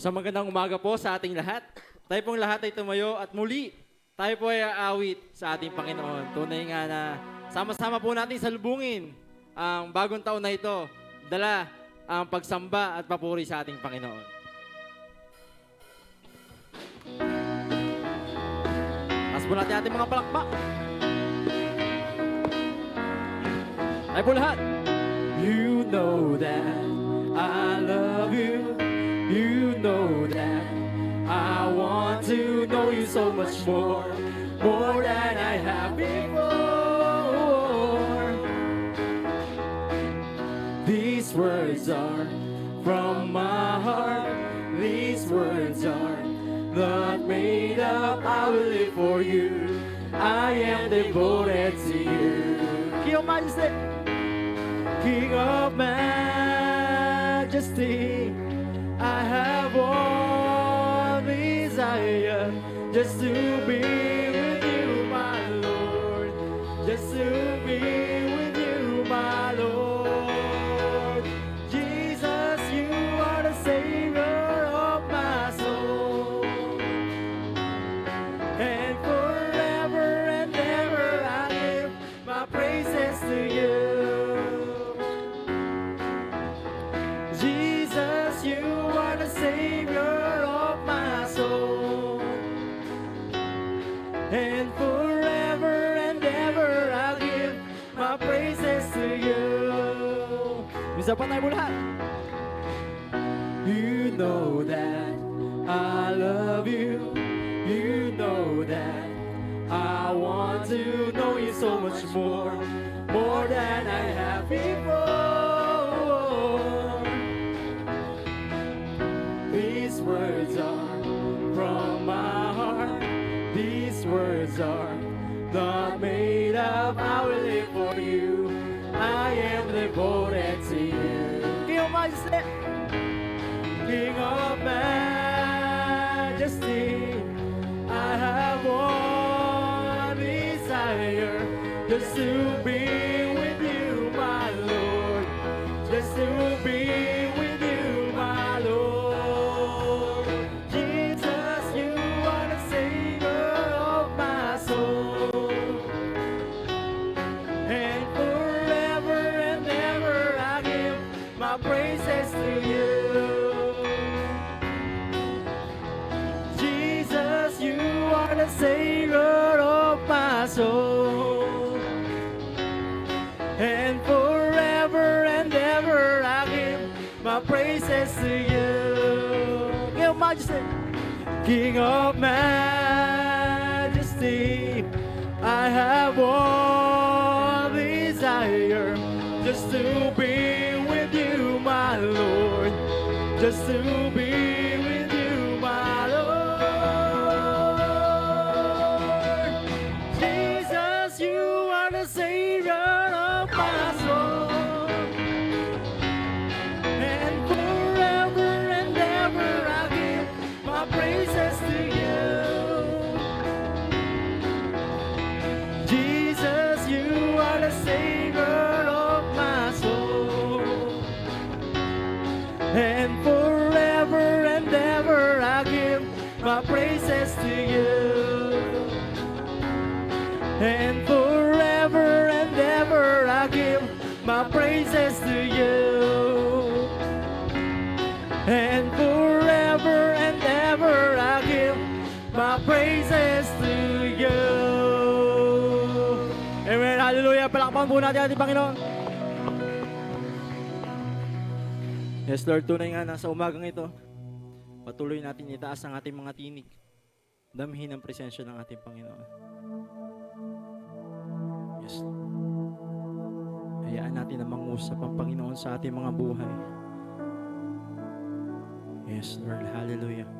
Sa magandang umaga po sa ating lahat. Tayo pong lahat ay tumayo at muli tayo po ay aawit sa ating Panginoon. Tunay nga na sama-sama po natin salubungin ang bagong taon na ito. Dala ang pagsamba at papuri sa ating Panginoon. Taas po natin ating mga palakpak. Tayo po lahat. You know that I love you. You know that I want to know you so much more, more than I have before. These words are from my heart. These words are not made up. I will live for you. I am devoted to you. King of Majesty, King of Majesty. I have one desire, just to be with you, my Lord. Just to be with you, my Lord. Jesus, you are the Savior of my soul. And forever and ever I give my praises to you. Jesus, you are the Savior of my soul. And forever and ever I'll give my praises to you. Bisa pa tayo mo lahat. You know that I love you. You know that I want to know you so much more, more than I have before. These words are from my heart. These words are not made up. I will live for you. I am devoted to you. King of Majesty, King of Majesty. I have one desire, just to be with you, my Lord. Just to be with you, my Lord. Jesus, you are the Savior of my soul. And forever and ever I give my praises to you. Jesus, you are the Savior of my soul. And forever and ever I give my praises to you. King of Majesty, King of Majesty, I have one desire, just to be with you, my Lord. Just to be with you, my Lord. Jesus, you are the Savior of my soul. And forever and ever I give my praises to you. Jesus, you are the Savior of my soul. And forever and ever I give my praises to you. And forever and ever I give my praises to you. And forever and ever I give my praises to you. Hallelujah. Palakpakan po natin ating Panginoon. Yes, Lord, tunay nga na sa umagang ito, patuloy natin itaas ang ating mga tinig. Damhin ang presensya ng ating Panginoon. Yes. Hayaan natin na mangusap ang Panginoon sa ating mga buhay. Yes, Lord. Hallelujah.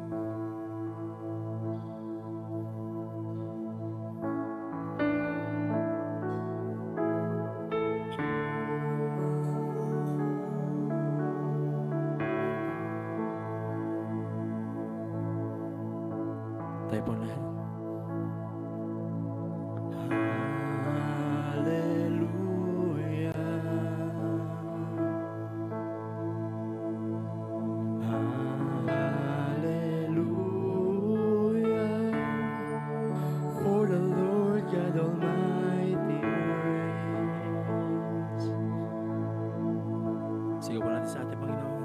Tayo po lahat. Sige po natin sa ating Panginoon.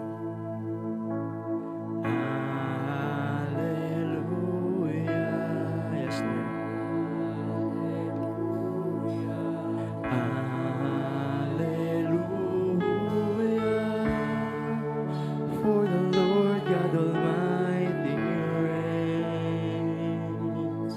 Hallelujah. Yes, Lord. Hallelujah. For the Lord God Almighty reigns.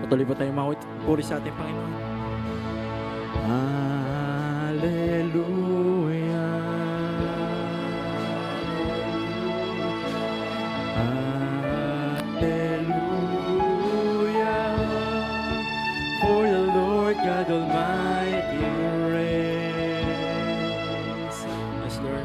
Patuloy po tayong puri sa ating Panginoon. Hallelujah. Hallelujah. For the Lord God Almighty reigns. Yes, Lord.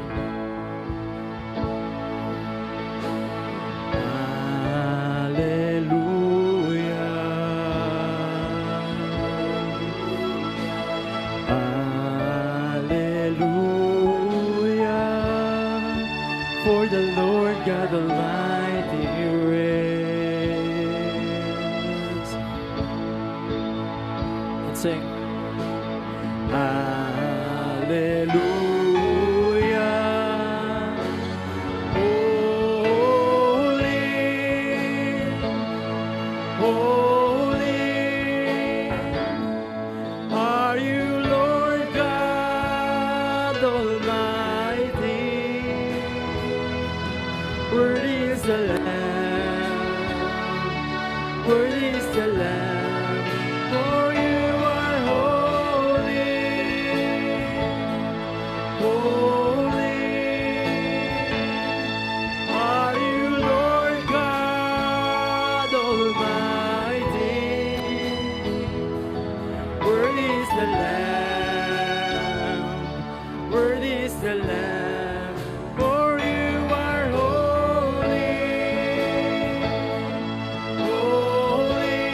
For the Lord God Almighty reigns. Let's sing. Hallelujah. Holy, holy are you, Lord God Almighty. Worthy is the Lamb, worthy is the Lamb, for you are holy, holy are you, Lord God Almighty. Worthy is the Lamb, worthy is the Lamb, for you are holy, holy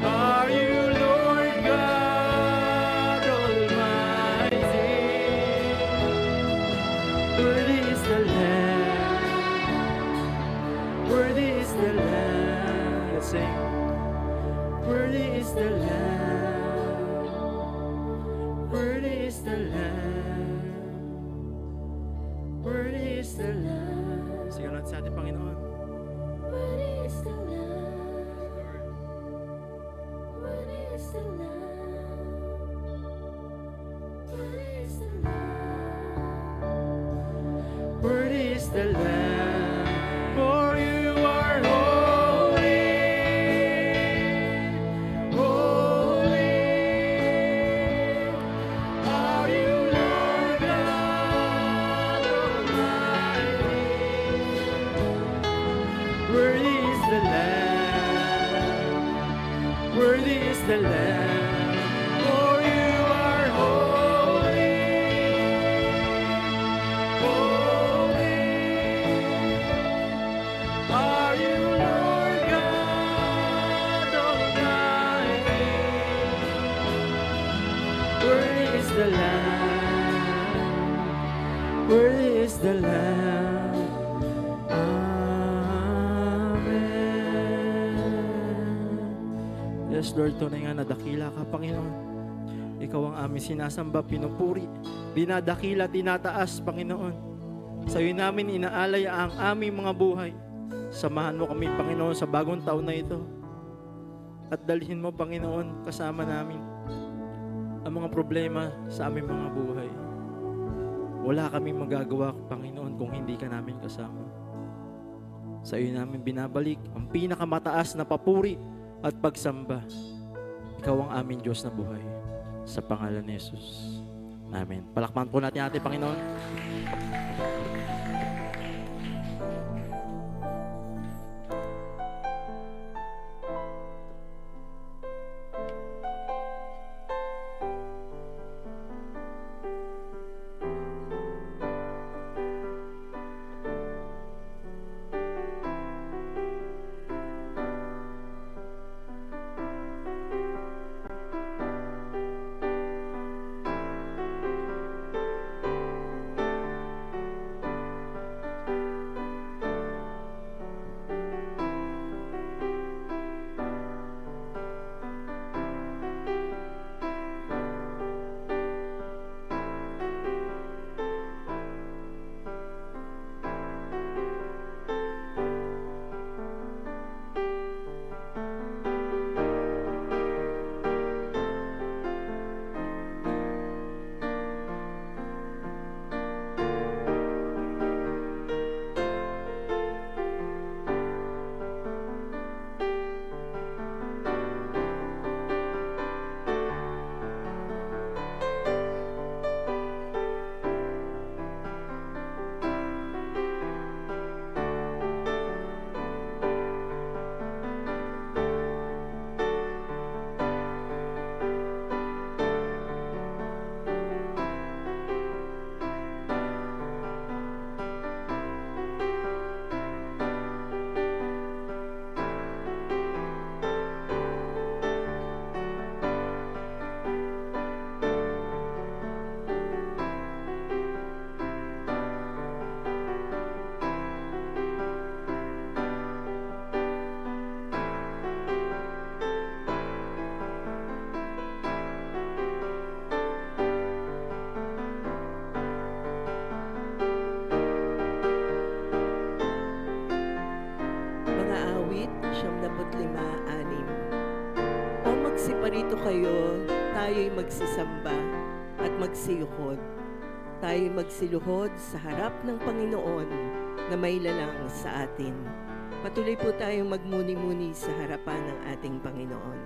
are you, Lord God Almighty. Worthy is the Lamb, worthy is the Lamb. Let's sing. Worthy is the Lamb, worthy is the Lamb, worthy is the Lamb. Sige natin sa ating Panginoon. Worthy is the Lamb, worthy is the Lamb, worthy is the Lamb, worthy is the Lamb, for you are holy. Worthy is the Lamb, for you are holy, holy. Are you Lord God Almighty? Worthy is the Lamb, worthy is the Lamb. Amen. Yes, Lord, tunay nga na dakila ka, Panginoon. Ikaw ang aming sinasamba, pinupuri, dinadakila, tinataas, Panginoon. Sa iyo namin inaalay ang aming mga buhay. Samahan mo kami, Panginoon, sa bagong taon na ito. At dalhin mo, Panginoon, kasama namin ang mga problema sa aming mga buhay. Wala kaming magagawa, Panginoon, kung hindi ka namin kasama. Sa iyo namin binabalik ang pinakamataas na papuri at pagsamba. Ikaw ang aming Diyos na buhay. Sa pangalan ni Jesus. Amen. Palakpakan po natin ating Panginoon. Parito kayo, tayo'y magsisamba at magsiluhod. Tayo'y magsiluhod sa harap ng Panginoon na may lalang sa atin. Patuloy po tayong magmuni-muni sa harapan ng ating Panginoon.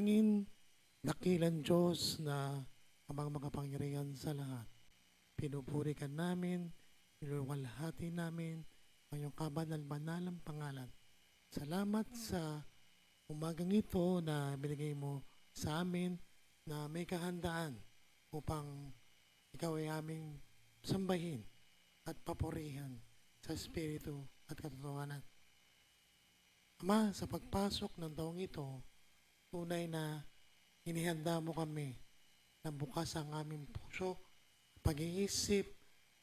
manalangin, dakilang Diyos na amang makapangyarihan sa lahat. Pinupuri ka namin, niluwalhati namin ang iyong kabanal-banalang pangalan. Salamat sa umagang ito na binigay mo sa amin na may kahandaan upang ikaw ay aming sambahin at papurihan sa Espiritu at katotohanan. Ama, sa pagpasok ng taong ito, tunay na inihanda mo kami na bukas ang aming puso, pag-iisip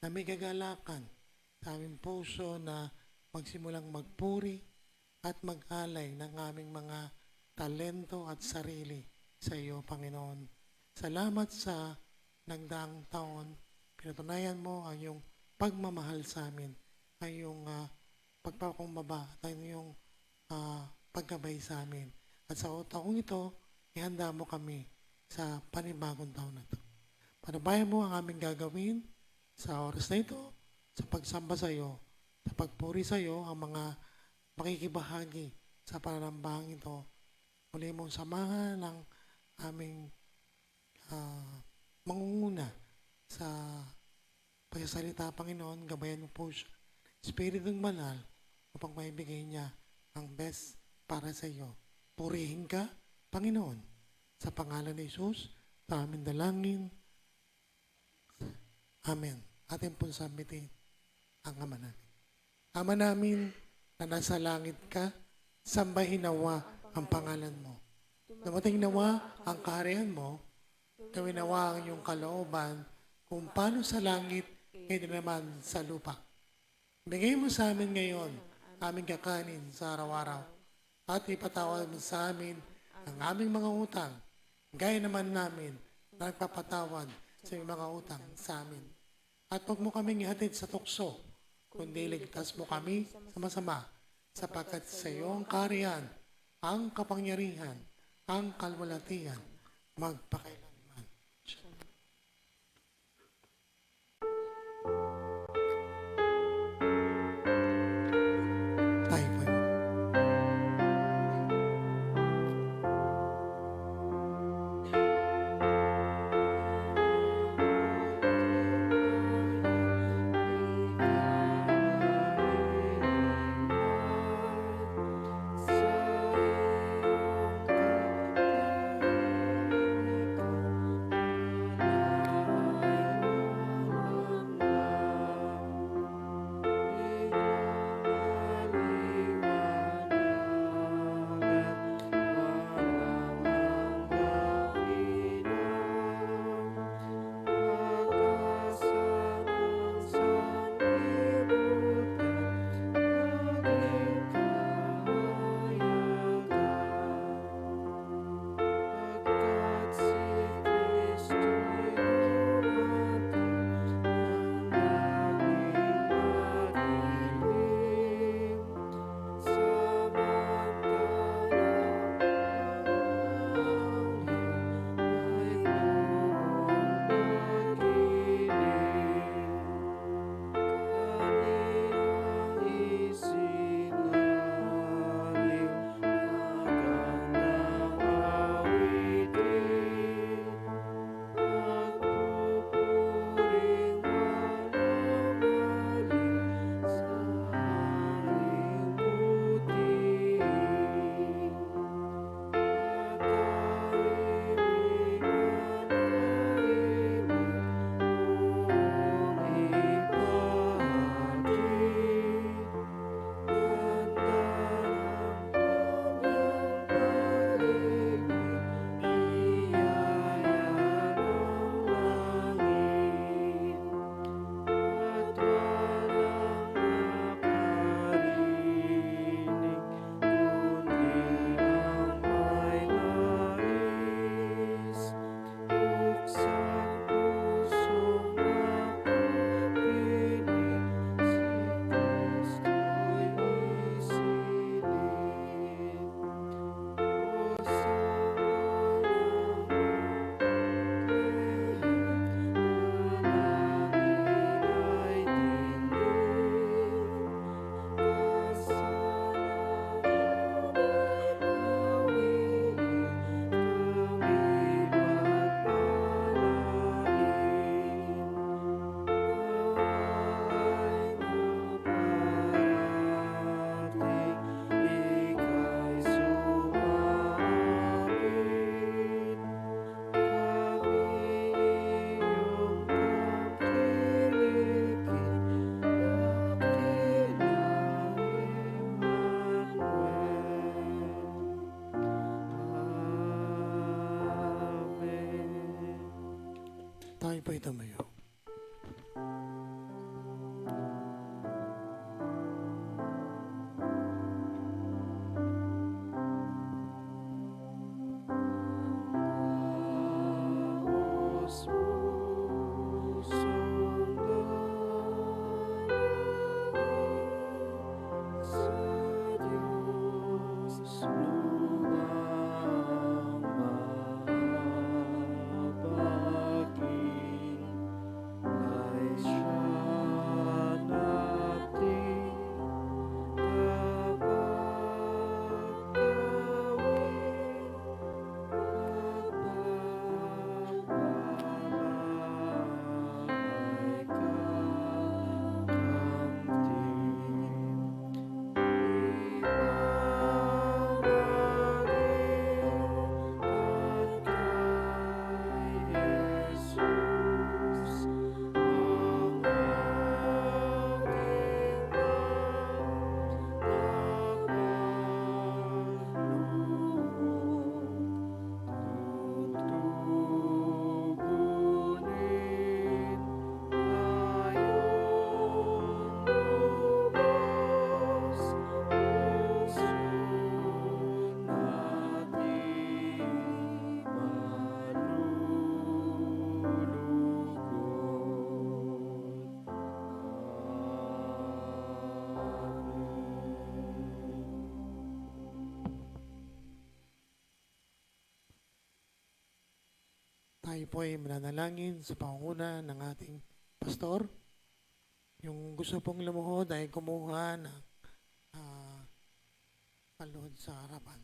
na may kagalakan sa aming puso na magsimulang magpuri at mag-alay ng aming mga talento at sarili sa iyo, Panginoon. Salamat sa nagdaang taon, pinatunayan mo ang iyong pagmamahal sa amin, ang iyong pagpapakumbaba at ang iyong pagkabay sa amin. At sa taong ito, ihanda mo kami sa panibagong taon na ito. Panabayan mo ang aming gagawin sa oras na ito, sa pagsamba sa iyo, sa pagpuri sa iyo, ang mga makikibahagi sa pananambahang ito. Muli mong samahan ng aming mangunguna sa pagsasalita, Panginoon. Gabayan mo po siya, Espiritong Banal, upang maibigay niya ang best para sa iyo. Purihin ka, Panginoon, sa pangalan ni Jesus, sa aming dalangin. Amen. Atin pong sambitin ang Ama namin. Ama namin na nasa langit ka, sambahin nawa ang pangalan mo. Dumating nawa ang kaharian mo, gawin nawa ang iyong kalooban kung paano sa langit, ngayon naman sa lupa. Bigay mo sa amin ngayon aming kakanin sa araw-araw at ipatawad mo sa amin ang aming mga utang, gaya naman namin na nagpapatawad sa aming mga utang sa amin. At huwag mo kaming ihatid sa tukso, kundi ligtas mo kami sa masama, sapagkat sa iyo ang kaharian, ang kapangyarihan, ang kalwalatian, magpakailanman. Tayo po. tayo po ay mananalangin sa pangunguna ng ating pastor. Yung gusto pong lumuhod ay kumuha ng paluhod sa harapan.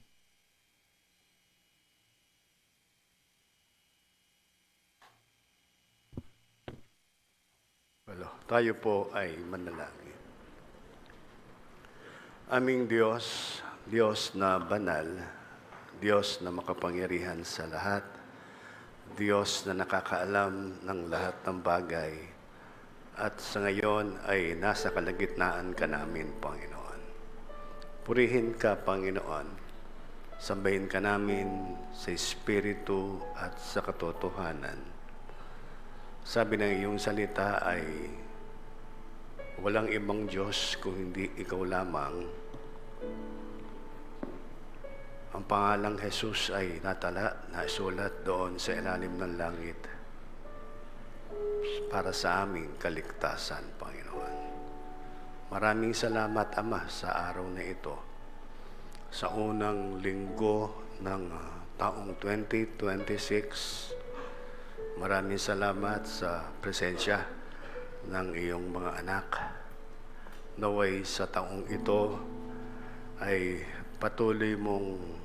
Tayo po ay manalangin. Aming Diyos, Diyos na banal, Diyos na makapangyarihan sa lahat, Diyos na nakakaalam ng lahat ng bagay, at sa ngayon ay nasa kalagitnaan ka namin, Panginoon. Purihin ka, Panginoon. Sambahin ka namin sa Espiritu at sa katotohanan. Sabi ng iyong salita ay walang ibang Diyos kung hindi ikaw lamang. Ang pangalang Jesus ay nasulat doon sa ilalim ng langit para sa aming kaligtasan, Panginoon. Maraming salamat, Ama, sa araw na ito. Sa unang linggo ng taong 2026, maraming salamat sa presensya ng iyong mga anak. Naway sa taong ito ay patuloy mong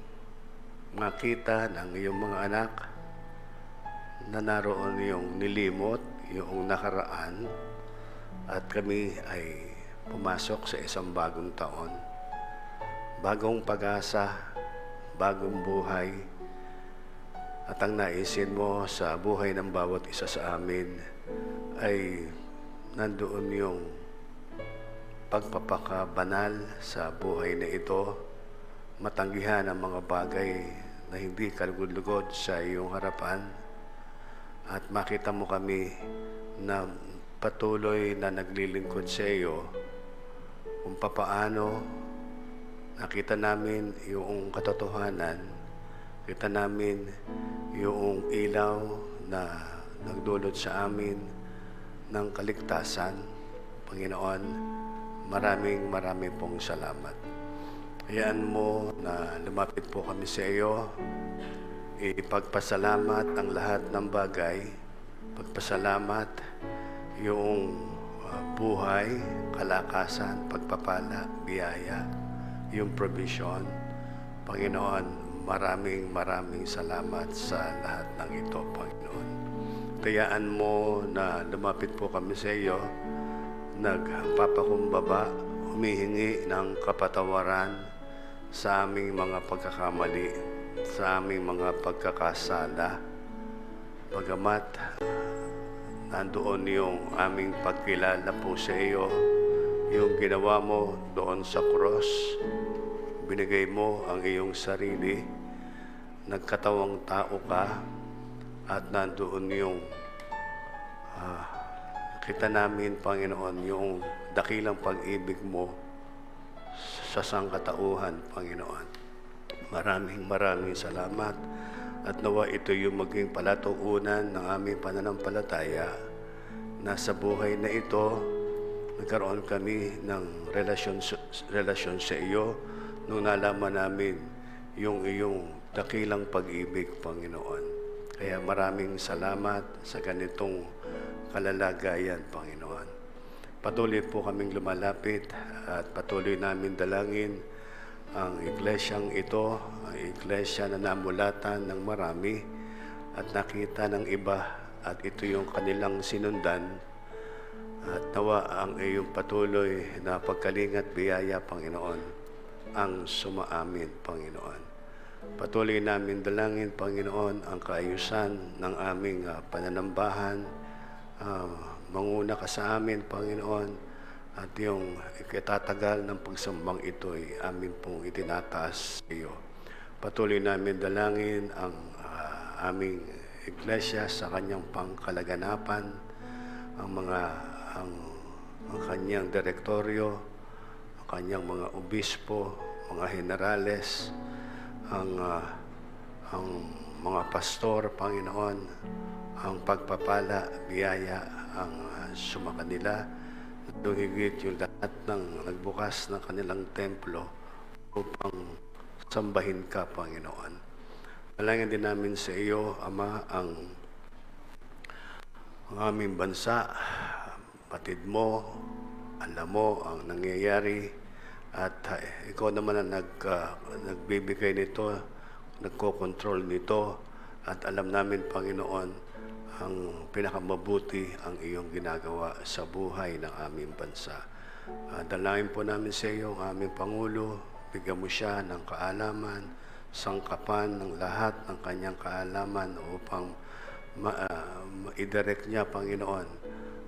makita ng iyong mga anak na naroon yung nilimot, yung nakaraan, at kami ay pumasok sa isang bagong taon. Bagong pag-asa, bagong buhay, at ang naisin mo sa buhay ng bawat isa sa amin ay nandoon yung pagpapakabanal sa buhay na ito, matanggihan ang mga bagay na hindi kalugod-lugod sa iyong harapan, at makita mo kami na patuloy na naglilingkod sa iyo kung papaano nakita namin yung katotohanan, kita namin yung ilaw na nagdulot sa amin ng kaligtasan. Panginoon, maraming pong salamat. Hayaan mo na lumapit po kami sa iyo, ipagpasalamat ang lahat ng bagay, pagpasalamat yung buhay, kalakasan, pagpapala, biyaya, yung provision. Panginoon, maraming salamat sa lahat ng ito, Panginoon. Kayaan mo na lumapit po kami sa iyo, nagpapakumbaba, humihingi ng kapatawaran sa aming mga pagkakamali, sa aming mga pagkakasala. Bagamat nandoon yung aming pagkilala po sa iyo, yung ginawa mo doon sa cross, binigay mo ang iyong sarili, nagkatawang tao ka, at nandoon yung kita namin, Panginoon, yung dakilang pag-ibig mo sa sangkatauhan, Panginoon. Maraming salamat, at nawa ito yung maging palatuunan ng aming pananampalataya na sa buhay na ito, nagkaroon kami ng relasyon sa iyo nung nalaman namin yung iyong dakilang pag-ibig, Panginoon. Kaya maraming salamat sa ganitong kalalagayan, Panginoon. Patuloy po kaming lumalapit at patuloy namin dalangin ang iglesyang ito, ang iglesia na namulatan ng marami at nakita ng iba, at ito yung kanilang sinundan. At nawa ang iyong patuloy na pagkalingat biyaya, Panginoon, ang sumaamin, Panginoon. Patuloy namin dalangin, Panginoon, ang kaayusan ng aming pananambahan. Manguna ka sa amin, Panginoon, at yung ikatatagal ng pagsambang ito'y amin pong itinataas sa iyo. Patuloy namin dalangin ang aming iglesia sa kanyang pangkalaganapan, ang kanyang direktoryo, ang kanyang mga obispo, mga generales, ang mga pastor, Panginoon, ang pagpapala, biyaya, ang sumakanila, higit yung lahat ng nagbukas ng kanilang templo upang sambahin ka, Panginoon. Dalangin din namin sa iyo, Ama, ang ang aming bansa, patid mo, alam mo ang nangyayari, at ikaw naman ang nagbibigay nito, nagko-control nito, at alam namin, Panginoon, ang pinakamabuti ang iyong ginagawa sa buhay ng aming bansa. Dalangin po namin sa iyo ang aming Pangulo, bigyan mo siya ng kaalaman, sangkapan ng lahat ng kanyang kaalaman upang i-direct niya, Panginoon,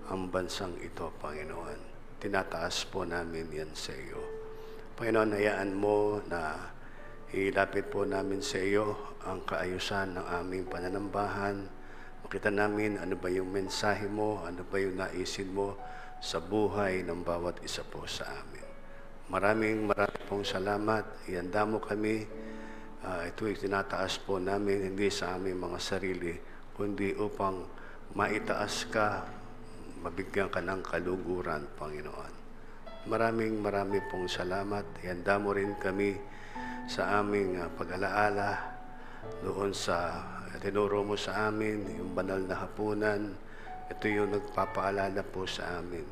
ang bansang ito, Panginoon. Tinataas po namin yan sa iyo. Panginoon, hayaan mo na ilapit po namin sa iyo ang kaayusan ng aming pananambahan. Makita namin ano ba yung mensahe mo, ano ba yung naisin mo sa buhay ng bawat isa po sa amin. Maraming pong salamat. Ihanda mo kami. Ito'y tinataas po namin, hindi sa aming mga sarili, kundi upang maitaas ka, mabigyan ka ng kaluguran, Panginoon. Maraming pong salamat. Ihanda mo rin kami sa aming pag-alaala doon sa tinuro mo sa amin, yung banal na hapunan. Ito yung nagpapaalala po sa amin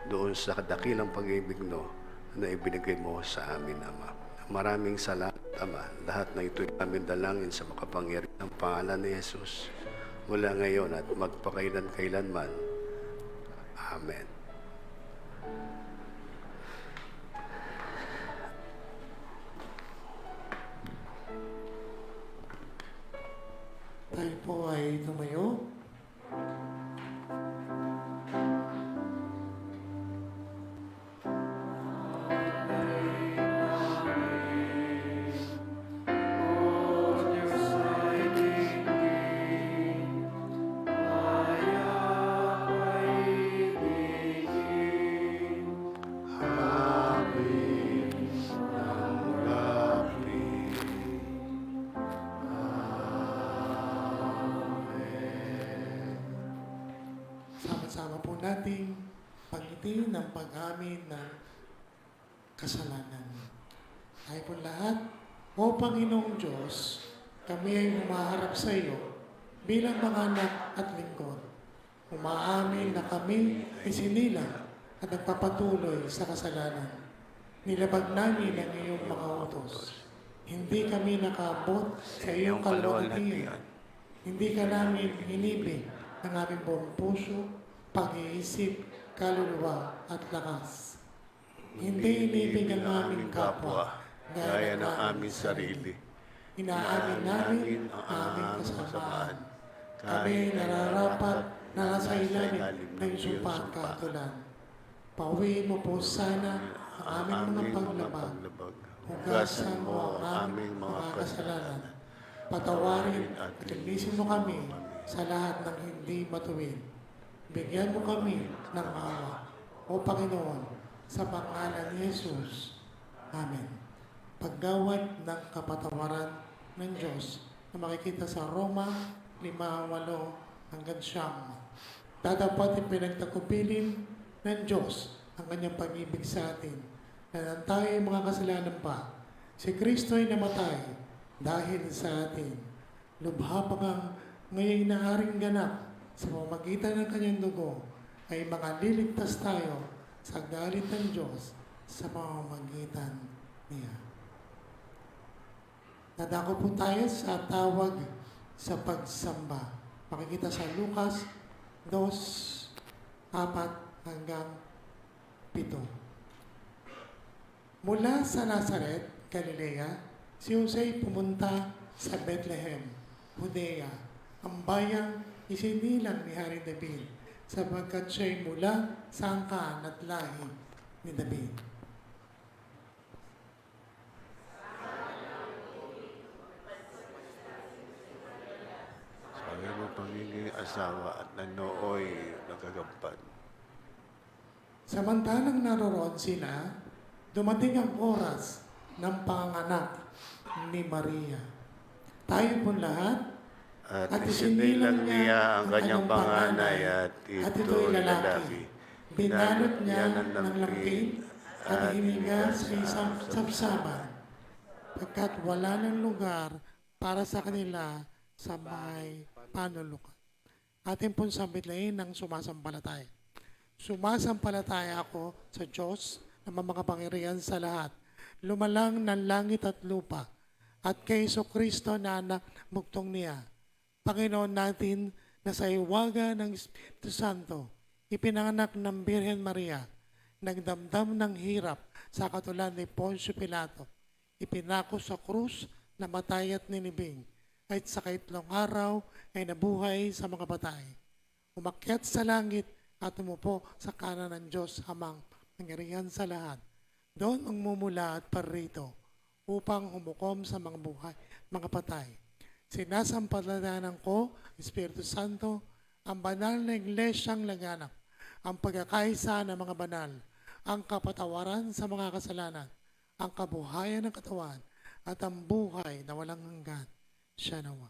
doon sa dakilang pag-ibig na ibinigay mo sa amin, Ama. Maraming salamat, Ama. Lahat na ito'y aming dalangin sa makapangyarihang pangalan ni Jesus mula ngayon at magpakailan-kailanman. Amen. Tayo po ay tumayo. Sama-sama po nating pangiti ng pag-amin ng kasalanan. Tayo po lahat, O Panginoong Diyos, kami ay humaharap sa iyo bilang mga anak at lingkod. Umaamin na kami ay sinilang at nagpapatuloy sa kasalanan. Nilabag namin ang iyong mga utos. Hindi kami nakaabot sa iyong kaluwalhatian. Hindi ka namin inibig ng aming buong puso, pag-iisip, kaluluwa at lakas. Hindi inibig ang aming kapwa, gaya ng aming sarili. Inaamin namin ang aming kasamaan. Kami ay nararapat na nasa ilalim ng sumpa at katulan. Pauwiin mo po sana ang aming mga paglabag. Hugasan mo ang aming mga kasalanan. Patawarin at linisin mo kami sa lahat ng hindi matuwid. Bigyan mo kami ng awa, O Panginoon, sa pangalan ni Jesus. Amen. Paggawad ng kapatawaran ng Diyos na makikita sa Roma 5:8 hanggang 9. Dadapat ipinagtagubilin ng Diyos ang kanyang pag-ibig sa atin na nang tayo ay mga kasalanan pa, si Kristo ay namatay dahil sa atin. Lubha pa ngang ngayon naaring ganap sa pamamagitan ng kanyang dugo ay makaliligtas tayo sa galit ng Diyos sa pamamagitan niya. Nadako po tayo sa tawag sa pagsamba. Makikita sa Lucas 2:4 hanggang 7. Mula sa Nazaret, Galilea, si Jose pumunta sa Bethlehem, Judea, ang bayang isinilang ni Haring David, sapagkat siya'y mula sa angkan at lahi ni David. Sa iyong pagiging asawa at nanooy nagagampan. Samantalang naroroon sila, dumating ang oras ng panganak ni Maria. Tayo po lahat, At isinilang niya ang kanyang panganay at ito'y lalaki. Binalot niya ng lampin at hiniga sa isang sabsaban, pagkat wala ng lugar para sa kanila sa may panulukan. Atin pong sambitin ng sumasampalataya. Sumasampalataya ako sa Diyos na mamakapangyarihan sa lahat, lumalang ng langit at lupa, at kay Kristo na anak mugtong niya, Panginoon natin na sa iwaga ng Espiritu Santo, ipinanganak ng Birhen Maria, nagdamdam ng hirap sa katulad ni Poncio Pilato, ipinako sa krus, namatay at ninibing, at sa kaitlong araw ay nabuhay sa mga patay. Umakyat sa langit at umupo sa kanan ng Diyos Amang mangyarihan sa lahat. Doon ang mumula at parito upang humukom sa mga buhay, mga patay. Sinasampalatayanan ko, Espiritu Santo, ang banal na iglesyang laganap, ang pagkakaisa ng mga banal, ang kapatawaran sa mga kasalanan, ang kabuhayan ng katawan, at ang buhay na walang hanggan. Siya nawa.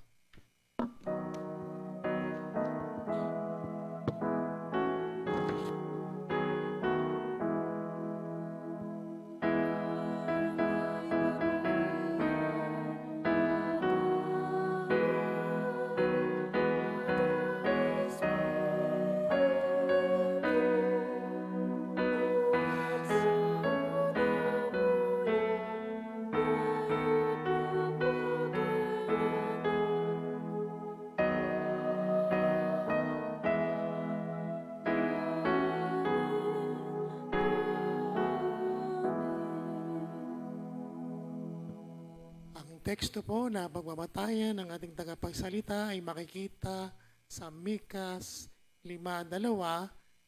Ang teksto po na pagbabatayan ng ating tagapagsalita ay makikita sa Mikas 5:2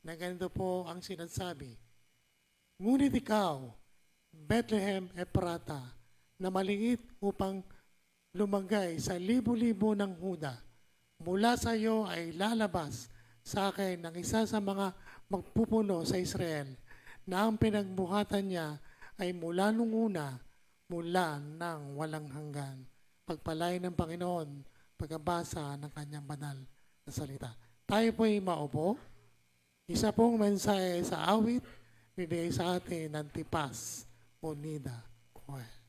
na ganito po ang sinasabi. Ngunit ikaw, Bethlehem Ephrata, na maliit upang lumagay sa libo-libo ng Huda, mula sa iyo ay lalabas sa akin ang isa sa mga magpupuno sa Israel, na ang pinagbuhatan niya ay mula nung una, mula ng walang hanggan. Pagpalay ng Panginoon, pagkabasa ng kanyang banal na salita. Tayo po'y maupo. Isa pong mensahe sa awit, bibigay sa atin ng Tipas Unida Choir.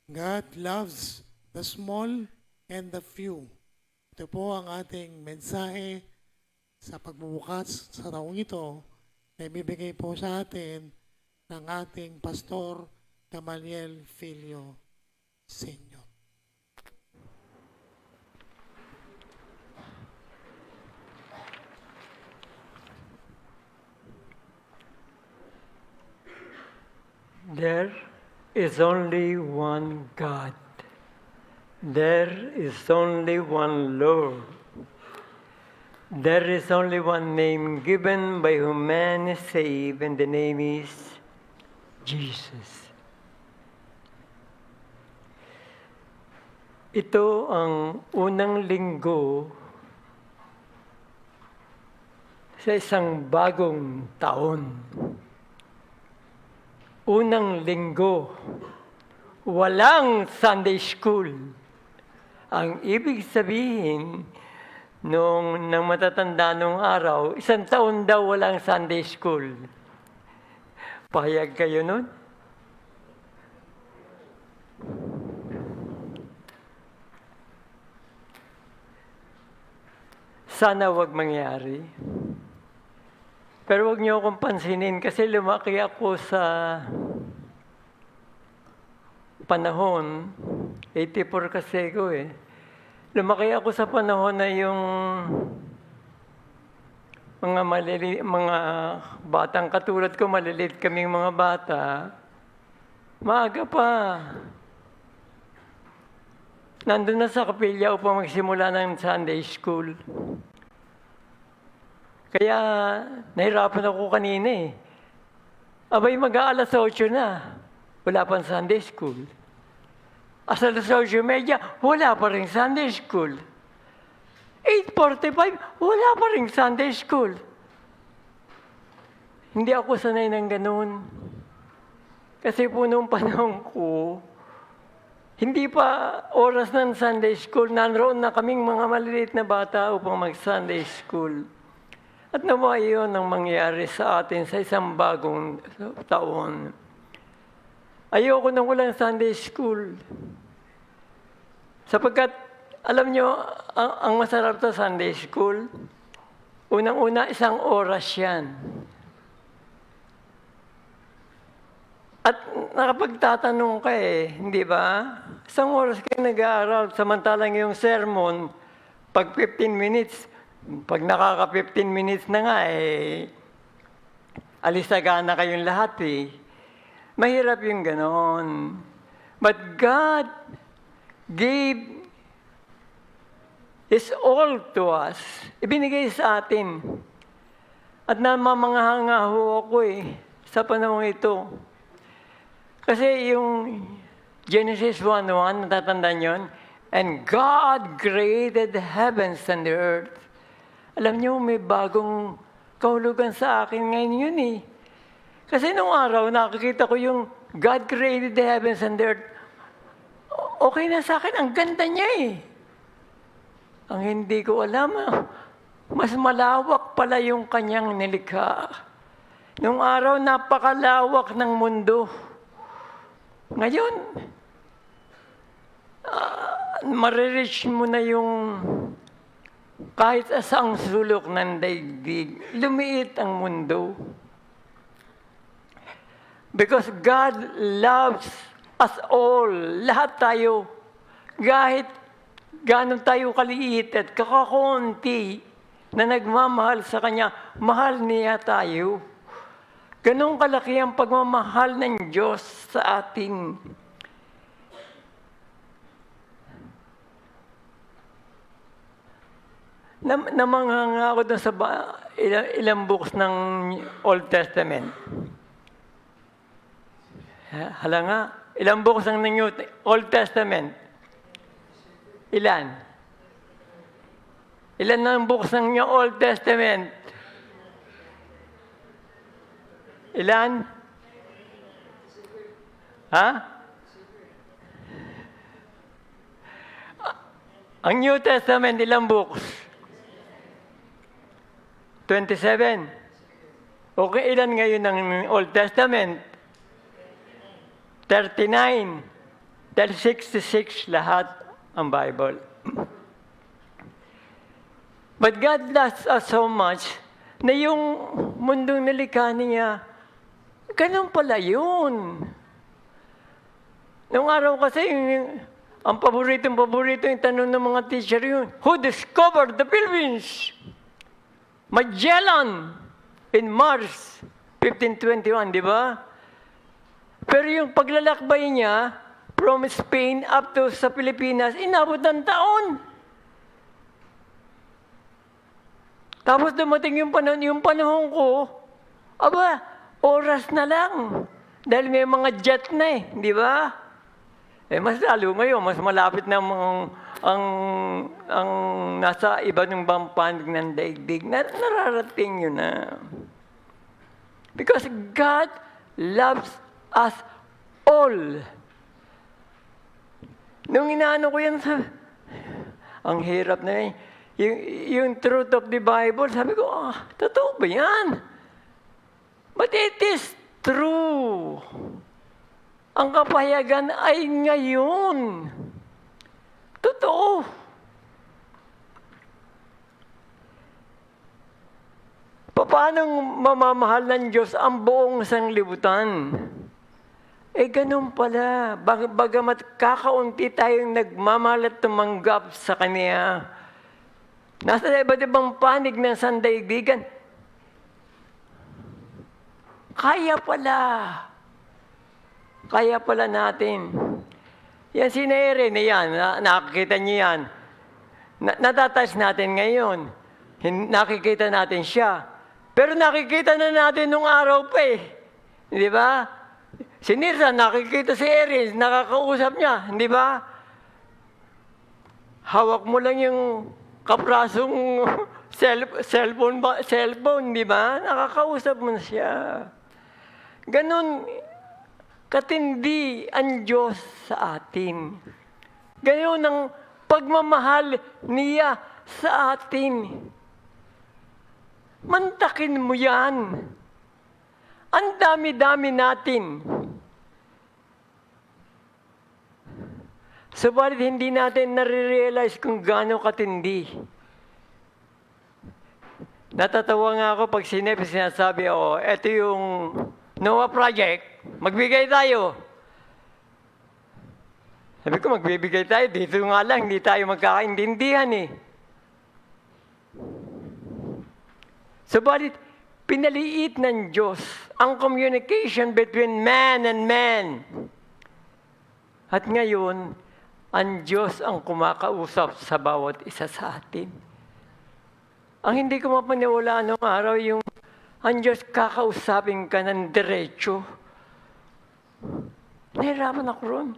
God loves the small and the few. Ito po ang ating mensahe sa pagbubukas sa taong ito na ibibigay po sa atin ng ating Pastor Gamaliel Filio Sr. There is only one God. There is only one Lord. There is only one name given by whom man is saved, and the name is Jesus. Ito ang unang linggo sa isang bagong taon. Unang linggo, walang Sunday school. Ang ibig sabihin, nang matatanda nung araw, 1 taon daw walang Sunday school. Pahayag kayo nun? Sana wag mangyari. Pero wag niyo akong pansinin kasi lumaki ako sa panahon, 84 kasi ko eh. Lumaki ako sa panahon na yung mga batang katulad ko, malilit kaming mga bata, maaga pa. Nandun na sa kapilya upang magsimula ng Sunday school. Kaya nahirapan ako kanina eh. Abay, mag-aalas 8 na. Wala pang Sunday school. Alas 8:30, wala pa rin Sunday school. 8:45, wala pa rin Sunday school. Hindi ako sanay ng ganun. Kasi po nung panahon ko, hindi pa oras ng Sunday school, nanroon na kaming mga maliliit na bata upang mag-Sunday school. At nawa yun ang mangyari sa atin sa isang bagong taon. Ayoko nang walang Sunday school. Sapagkat, alam nyo, ang masarap sa Sunday school, unang-una, 1 oras yan. At nakapagtatanong ka eh, hindi ba? 1 oras kayo nag-aaral, samantalang yung sermon, pag 15 minutes, pag nakaka 15 minutes na nga eh, alisagana kayong lahat eh. Mahirap yung ganon. But God gave His all to us. Ibinigay sa atin. At namamangahanga ho ako eh, sa panahon ito. Kasi yung Genesis 1:1, natatandaan yun? And God created the heavens and the earth. Alam niyo, may bagong kahulugan sa akin ngayon yun eh. Kasi nung araw, nakikita ko yung God created the heavens and the earth. Okay na sa akin, ang ganda niya eh. Ang hindi ko alam, mas malawak pala yung kanyang nilikha. Nung araw, napakalawak ng mundo. Ngayon, marireach mo na yung kahit asang sulok ng daigdig, lumiit ang mundo. Because God loves us all, lahat tayo. Kahit gaano tayo kaliit at kakakunti na nagmamahal sa Kanya, mahal niya tayo. Ganong kalaki ang pagmamahal ng Diyos sa atin. Namanghanga ako doon sa ilang books ng Old Testament. Hala nga, ilang books ng Old Testament? Ilan? Ilan ng books ng Old Testament? Ilan? Ha? Ang New Testament, ilang books? 27. Okay, ilan ngayon ng Old Testament? 39. Dahil 66 lahat ang Bible. But God loves us so much na yung mundong nilikha niya, ganun pala yun. Nung araw kasi, ang paborito yung tanong ng mga teacher yun, who discovered the Philippines? Magellan in Mars 1521, di ba? Pero yung paglalakbay niya, from Spain up to sa Pilipinas, inabot ng taon. Tapos dumating yung panahon ko, aba, oras na lang. Dahil may mga jet na di ba? Mas lalo ngayon, mas malapit na ang nasa iba ng panig ng daigdig. Nararating yun na. Because God loves us all. Nung inaano ko yan, ang hirap na yung truth of the Bible, sabi ko, totoo ba yan? But it is true. Ang kapahayagan ay ngayon. Totoo. Paano mamamahal ng Diyos ang buong sanglibutan? Ganun pala. Bagamat kakaunti tayong nagmamahal at tumanggap sa Kanya, nasa iba't ibang panig ng sandaigdigan, kaya pala natin. Yan si Nere na yan, nakikita niyo yan. Natatouch natin ngayon. Nakikita natin siya. Pero nakikita na natin nung araw pa Di ba? Si Nirsa, nakikita si Erin, nakakausap niya. Di ba? Hawak mo lang yung kaprasong cellphone, di ba? Nakakausap mo na siya. Ganon katindi ang Diyos sa atin. Ganon ang pagmamahal niya sa atin. Mantakin mo yan. Ang dami-dami natin. Subalit hindi natin nare-realize kung gaano katindi. Natatawa nga ako pag sinasabi, eto yung Noah Project, magbigay tayo. Sabi ko, magbibigay tayo, dito nga lang, hindi tayo magkakaintindihan Subalit, pinaliit ng Diyos ang communication between man and man. At ngayon, ang Diyos ang kumakausap sa bawat isa sa atin. Ang hindi ko mapaniwala noong araw, yung ang Diyos kakausapin ka ng diretso. Nahirapan ako ron.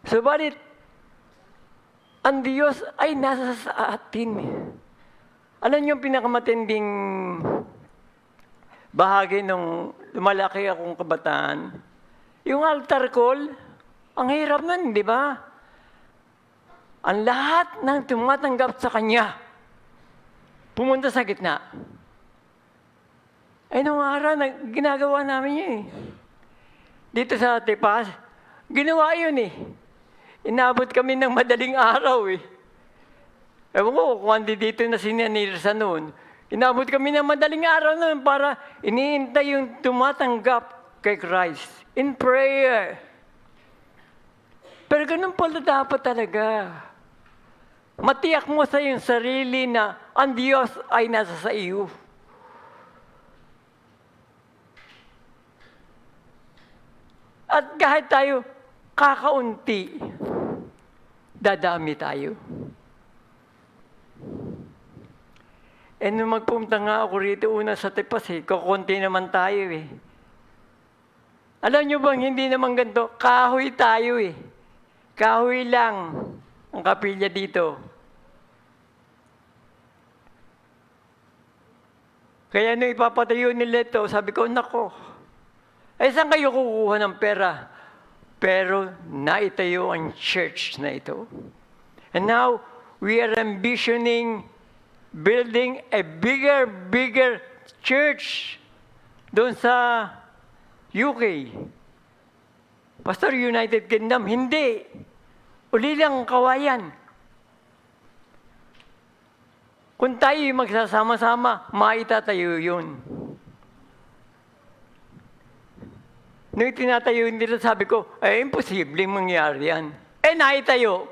Subalit, ang Diyos ay nasa sa atin. Alam niyo yung pinakamatinding bahagi nung lumalaki akong kabataan? Yung altar call, ang hirap nun, di ba? Ang lahat ng tumatanggap sa Kanya, pumunta sa gitna. Nung araw, ginagawa namin yun Dito sa Tipas, ginawa yun Inabot kami ng madaling araw Ewan ko kung dito na sinanirsa noon. Inabot kami ng madaling araw noon para iniintay yung tumatanggap kay Christ in prayer. Pero ganun pala dapat talaga. Matiyak mo sa iyong sarili na ang Diyos ay nasa sa iyo. At kahit tayo kakaunti, dadami tayo. Nung magpunta nga ako rito una sa Tipas, kukunti naman tayo Alam nyo bang hindi naman ganito? Kahoy tayo Kahoy lang ang kapilya dito. Kaya nung ipapatayo nila ito, sabi ko, nako, saan kayo kukuha ng pera? Pero naitayo ang church na ito. And now, we are ambitioning building a bigger church doon sa UK. Pastor, United Kingdom, hindi. Ulilang kawayan. Kung tayo magsasama-sama, maitatayo yun. Nung itinatayo nila, sabi ko, imposibleng mangyari yan. Naitayo.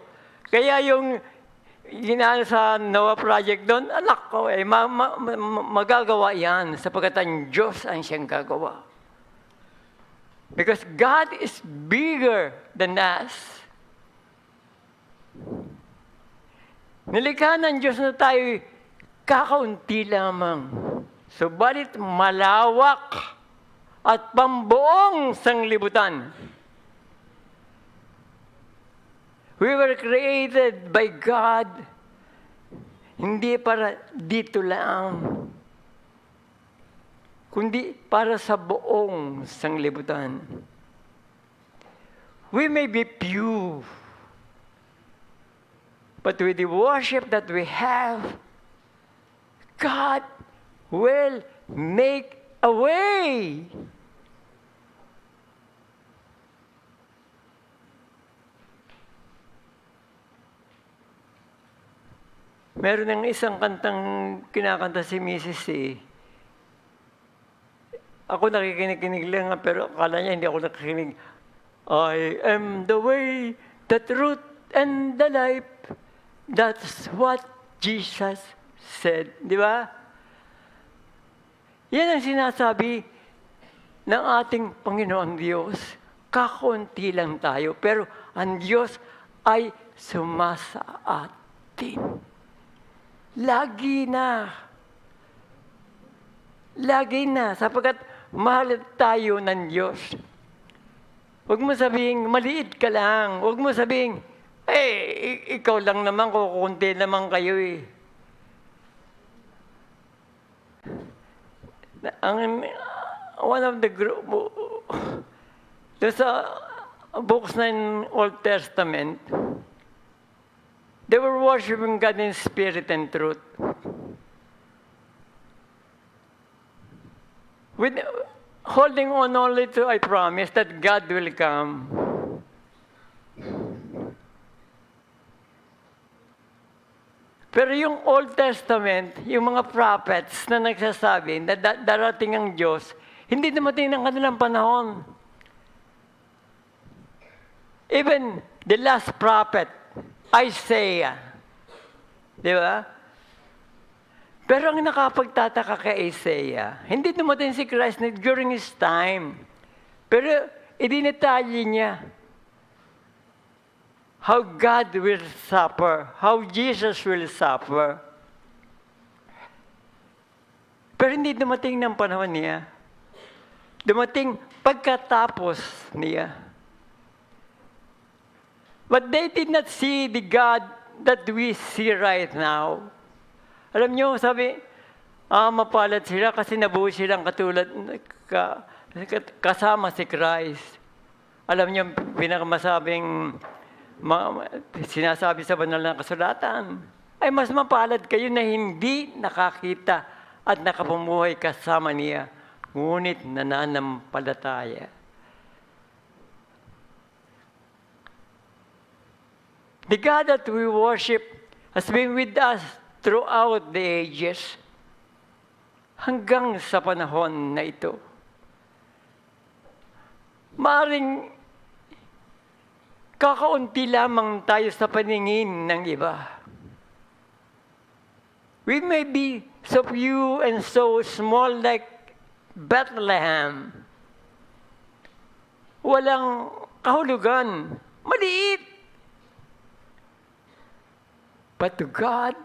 Kaya yung ginaan sa Noah Project doon, anak ko, magagawa yan sapagkat ang Diyos ang siyang gagawa. Because God is bigger than us. Nilikha ng Diyos na tayo kakaunti lamang. Subalit malawak at pambuong sanglibutan. We were created by God, hindi para dito lang, kundi para sa buong sanglibutan. We may be few, but with the worship that we have, God will make a way. Meron ng isang kantang kinakanta si Mrs. C. Ako nakikinig lang, pero akala niya hindi ako nakikinig. I am the way, the truth, and the life. That's what Jesus said. Di ba? Yan ang sinasabi ng ating Panginoon Diyos. Kakaunti lang tayo, pero ang Diyos ay sumasa atin. Lagi na, sapagkat mahal tayo ng Diyos. Huwag mo sabihin, maliit ka lang. Huwag mo sabihin, ikaw lang naman, kukunti naman kayo eh. One of the group, there's books na in Old Testament, they were worshiping God in spirit and truth. With holding on only to a promise that God will come. Pero yung Old Testament, yung mga prophets na nagsasabi na darating ang Diyos, hindi dumating ng kanilang panahon. Even the last prophet, Isaiah. Di ba? Pero ang nakapagtataka kay Isaiah, hindi dumating si Christ during his time. Pero idinetali niya how God will suffer, how Jesus will suffer. Pero hindi dumating ng panahon niya. Dumating pagkatapos niya. But they did not see the God that we see right now. Alam nyo, sabi, mapalad sila kasi nabuhay silang katulad, kasama si Christ. Alam nyo, pinakamasabing, sinasabi sa banal na kasulatan, ay mas mapalad kayo na hindi nakakita at nakapumuhay kasama niya, ngunit nananampalataya. The God that we worship has been with us throughout the ages, hanggang sa panahon na ito. Maaring kakaunti lamang tayo sa paningin ng iba. We may be so few and so small like Bethlehem. Walang kahulugan. Maliit. But to God,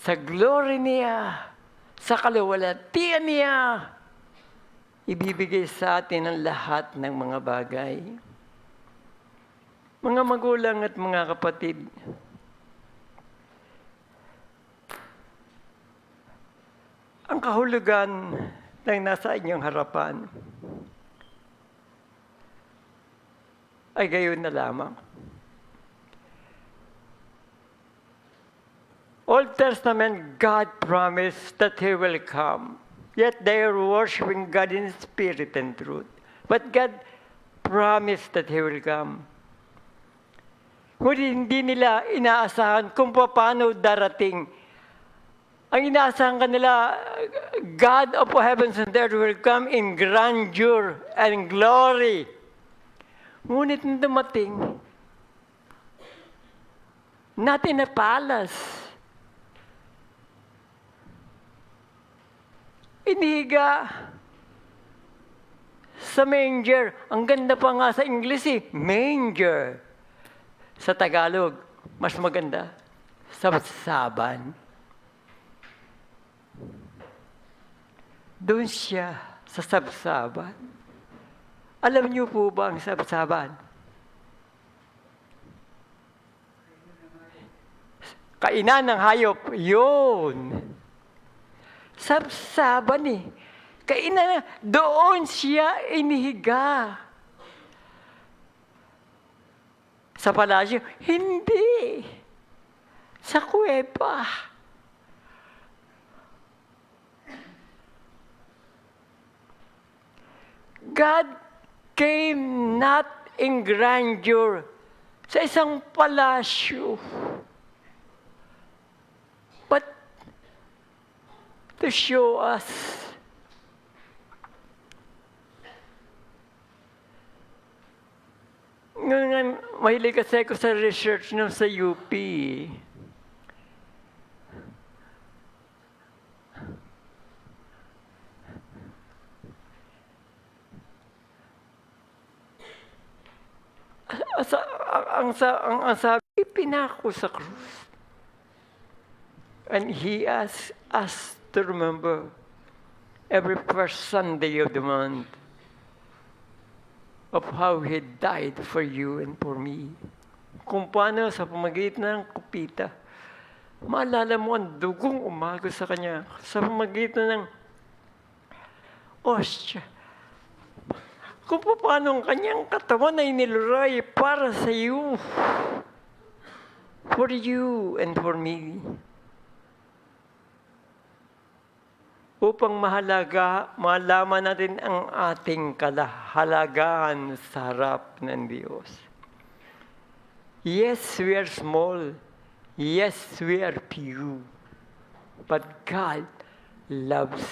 sa glory niya, sa kaluwalhatian niya, ibibigay sa atin ang lahat ng mga bagay. Mga magulang at mga kapatid, ang kahulugan ng nasa inyong harapan ay gayon na lamang. Old Testament, God promised that He will come. yet they are worshiping God in spirit and truth. But God promised that He will come. Ngunit hindi nila inaasahan kung paano darating. Ang inaasahan kanila, God of heavens and earth will come in grandeur and glory. Ngunit nung dumating, not in a palace. Inihiga sa manger. Ang ganda pa nga sa English manger. Sa Tagalog, mas maganda, sabsaban. Doon siya sa sabsaban. Alam niyo po ba ang sabsaban? Kainan ng hayop, yun. Sabsaban Kainan doon siya inihiga. Sa palasyo, hindi. Sa kuweba. God came not in grandeur sa isang palasyo, but to show us ngayon, mahilig kasi ako sa research nung sa UP. Ang sabi, pinako sa krus. And He asked us to remember every first Sunday of the month of how He died for you and for me. Kung paano sa pamagitan ng kupita, maalala mo ang dugong umago sa Kanya. Sa pamagitan ng ostya. Kung paano ang Kanyang katawan ay niluray para sa iyo. For you and for me. Upang malaman natin ang ating kalahalagaan sa harap ng Diyos. Yes, we are small. Yes, we are few. But God loves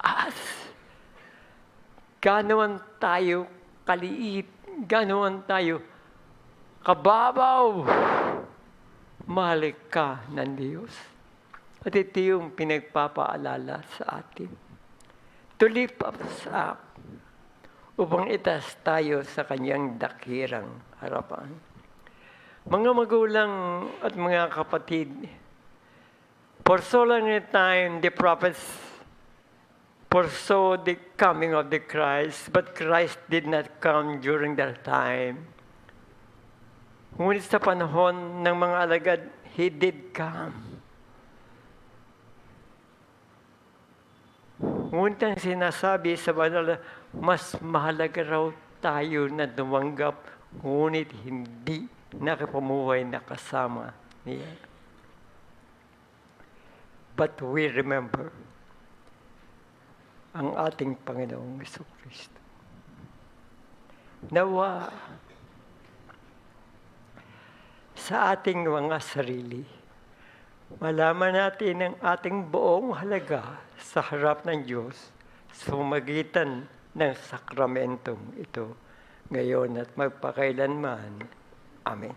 us. Ganoon tayo kaliit, ganoon tayo kababaw, mahal ka ng Diyos. At ito yung pinagpapaalala sa atin. To lift us up upang itas tayo sa Kanyang dakirang harapan. Mga magulang at mga kapatid, for so long a time, the prophets foresaw the coming of the Christ, but Christ did not come during that time. Ngunit sa panahon ng mga alagad, He did come. Ngunit ang sinasabi sa banal, mas mahalaga raw tayo na dumanggap, ngunit hindi nakapamuhay na kasama niya. But we remember ang ating Panginoong Jesucristo. Nawa sa ating mga sarili, malaman natin ang ating buong halaga sa harap ng Diyos sa pamamagitan ng sakramentong ito, ngayon at magpakailanman. Amen.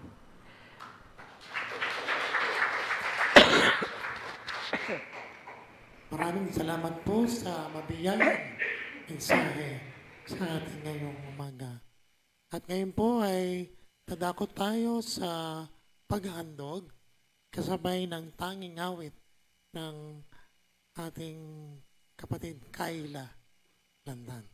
Maraming salamat po sa mabiyayang mensahe sa ating ngayong umaga. At ngayon po ay tadako tayo sa paghahandog kasabay ng tanging awit ng ating kapatid Kayla Landan.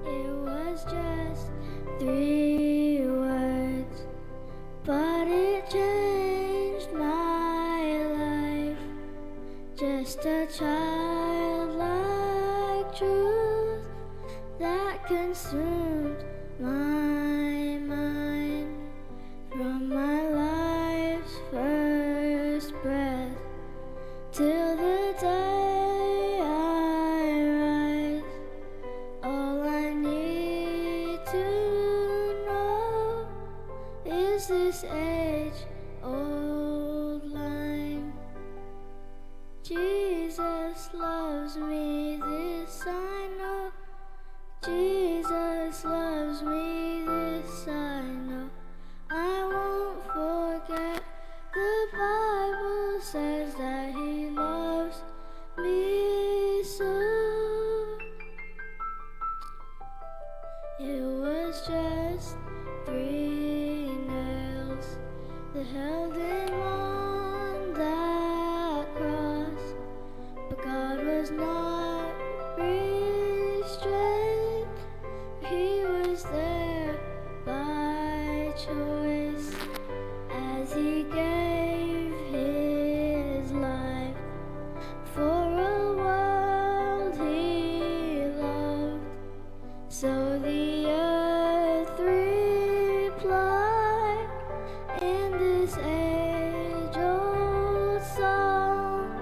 It was just 3 words, just a childlike truth that consumed my mind from my life's first breath till the day I rise. All I need to know is this age-old line. Jesus loves me, this I know. Jesus loves me, this I know. I won't forget. The Bible says that He loves me so. It was just 3 nails that held Him on that cross, but God was not restrained. He was there by choice as He gave His life for a world He loved. So the earth replied in this age-old song.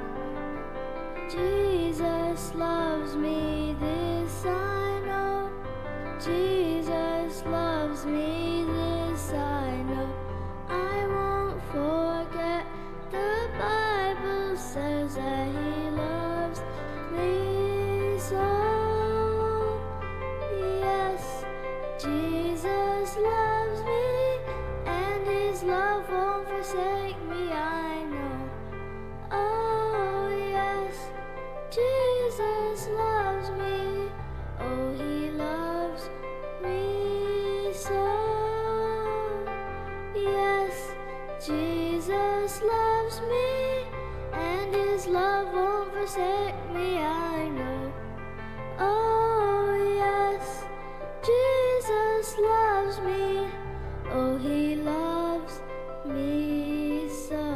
Jesus loves me, this I know. Jesus loves me, this I know. I won't forget. The Bible says that He loves me so. Yes, Jesus loves me, and His love won't forsake me, I know. Oh, yes, Jesus loves me. Oh, He loves me so. Yes, Jesus loves me, and His love won't forsake me, I know. Oh, yes, Jesus loves me. Oh, He loves me so.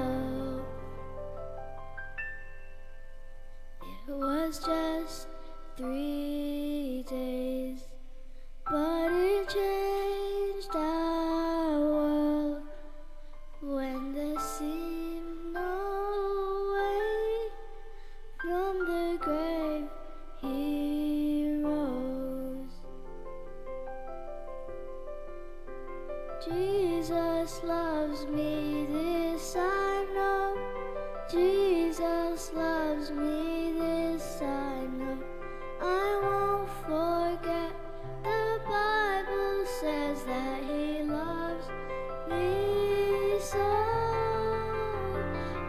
It was just 3 days, but it changed our world when there seemed no way from the grave. He rose. Jesus loves me, this I know. Jesus loves me, this I know. I won't forget. The Bible says that He loves me so.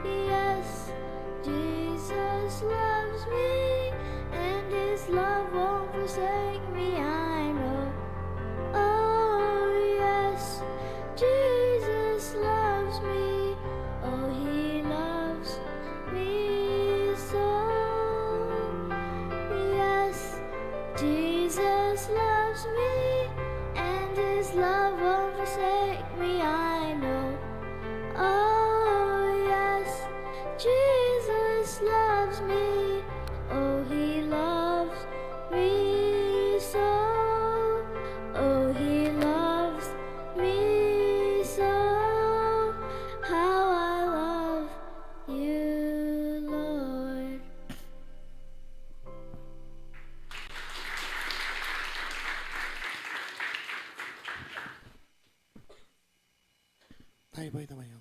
Yes, Jesus loves me, and His love won't forsake me, I know. Oh, yes, Jesus loves me. Oh, He loves me so. Yes, Jesus loves me, and His love won't forsake me, I know. Oh, yes, Jesus loves me. Oh, He loves me so. Oh, He loves me so. How I love You, Lord. Tayo ba'y tumayo?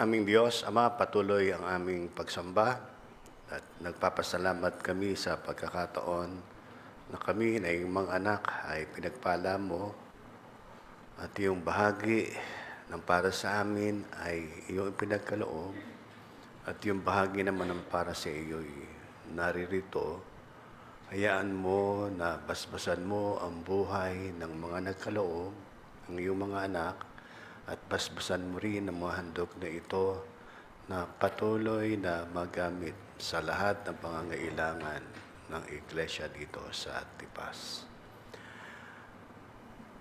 Aming Diyos, Ama, patuloy ang aming pagsamba at nagpapasalamat kami sa pagkakataon na kami na iyong mga anak ay pinagpala mo at iyong bahagi ng para sa amin ay iyong pinagkaloob at yung bahagi naman ng para sa iyo ay naririto. Hayaan mo na basbasan mo ang buhay ng mga nagkaloob, ang iyong mga anak, at basbasan mo rin ang mga handog na ito na patuloy na magamit sa lahat ng pangangailangan ng iglesia dito sa Tipas.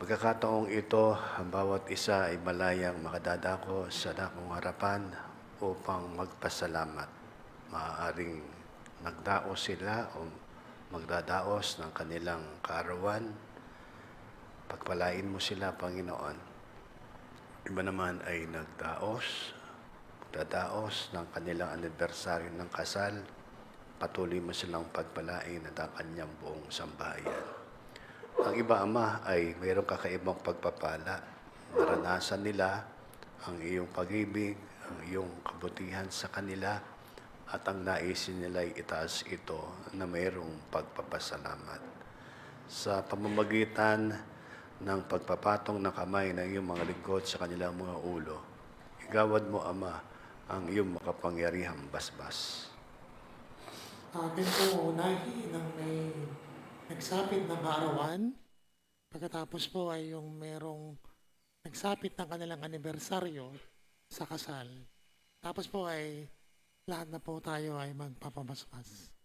Pagkakataong ito, ang bawat isa ay malayang makadadako sa dakong harapan upang magpasalamat. Maaaring nagdaos sila o magdadaos ng kanilang kaarawan. Pagpalain mo sila, Panginoon. Iba naman ay magdadaos ng kanilang anibersaryo ng kasal. Patuloy mo silang pagpalain at ang kanyang buong sambahayan. Ang iba, Ama, ay mayroong kakaibang pagpapala. Naranasan nila ang iyong pag-ibig, ang iyong kabutihan sa kanila, at ang naisin nila ay itaas ito na mayroong pagpapasalamat. Sa pamamagitan ng pagpapatong ng kamay ng iyong mga lingkod sa kanilang mga ulo, igawad mo, Ama, ang iyong makapangyarihang basbas. Atin po unahin ng may nagsapit ng kaarawan. Pagkatapos po ay yung merong nagsapit ng kanilang anibersaryo sa kasal. Tapos po ay lahat na po tayo ay magpapabasbas.